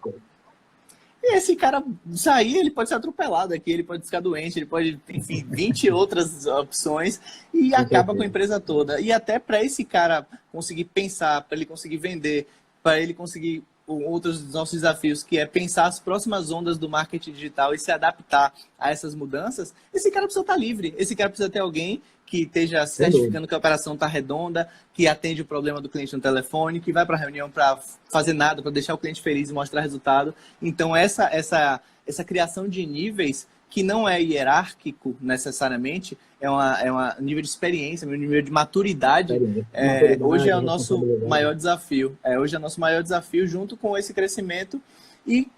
E esse cara sair, ele pode ser atropelado aqui, ele pode ficar doente, ele pode, enfim, 20 outras opções e acaba com a empresa toda. E até para esse cara conseguir pensar, para ele conseguir vender, para ele conseguir outros dos nossos desafios, que é pensar as próximas ondas do marketing digital e se adaptar a essas mudanças, esse cara precisa estar livre, esse cara precisa ter alguém que esteja certificando que a operação está redonda, que atende o problema do cliente no telefone, que vai para a reunião para fazer nada, para deixar o cliente feliz e mostrar resultado. Então, essa criação de níveis, que não é hierárquico necessariamente, é um nível de experiência, um nível de maturidade, hoje é o nosso maior desafio. Hoje é o nosso maior desafio, junto com esse crescimento e,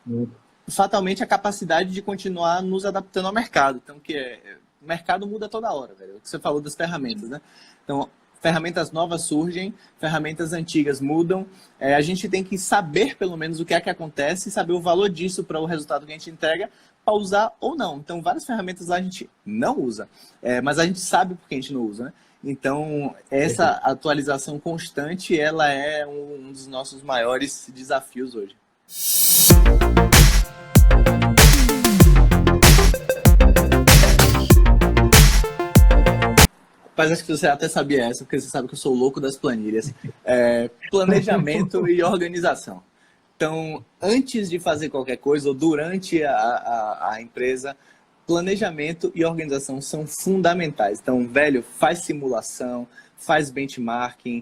fatalmente, a capacidade de continuar nos adaptando ao mercado. Então, o mercado muda toda hora, velho. O que você falou das ferramentas, né? Então, ferramentas novas surgem, ferramentas antigas mudam. A gente tem que saber, pelo menos, o que é que acontece, saber o valor disso para o resultado que a gente entrega, para usar ou não. Então, várias ferramentas lá a gente não usa, mas a gente sabe por que a gente não usa, né? Então, essa atualização constante, ela é um dos nossos maiores desafios hoje. Mas acho que você até sabia essa, porque você sabe que eu sou o louco das planilhas. Planejamento e organização. Então, antes de fazer qualquer coisa, ou durante a empresa, planejamento e organização são fundamentais. Então, velho, faz simulação, faz benchmarking,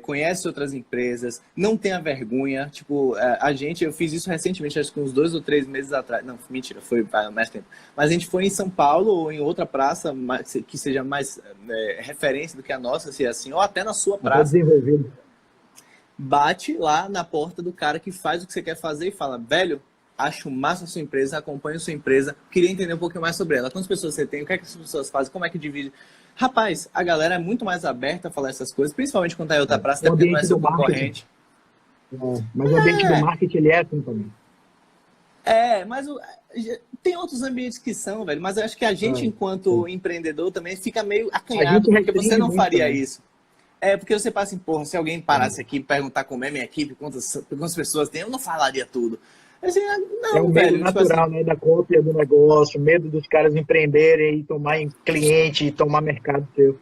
conhece outras empresas, não tenha vergonha. Tipo, eu fiz isso recentemente, acho que uns 2 ou 3 meses atrás. Não, mentira, foi mais tempo. Mas a gente foi em São Paulo ou em outra praça que seja mais referência do que a nossa, se é assim, ou até na sua praça. Bate lá na porta do cara que faz o que você quer fazer e fala, velho, acho massa a sua empresa, acompanho a sua empresa, queria entender um pouquinho mais sobre ela. Quantas pessoas você tem, o que é que as pessoas fazem, como é que divide? Rapaz, a galera é muito mais aberta a falar essas coisas, principalmente quando tá em outra praça, até porque não é seu concorrente.
Mas o ambiente do marketing, ele é assim também.
Mas tem outros ambientes que são, velho, mas eu acho que a gente, enquanto empreendedor, também fica meio acanhado, porque você não faria isso. Porque você passa assim, porra, se alguém parasse aqui e perguntar como é minha equipe, quantas pessoas tem, eu não falaria tudo. Assim, não,
o
velho,
medo natural, assim, né, da cópia do negócio, medo dos caras empreenderem e tomar cliente e tomar mercado seu.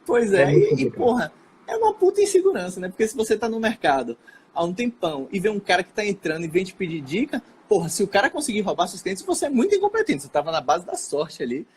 Pois e porra, é uma puta insegurança, né? Porque se você tá no mercado há um tempão e vê um cara que tá entrando e vem te pedir dica, porra, se o cara conseguir roubar seus clientes, você é muito incompetente, você tava na base da sorte ali.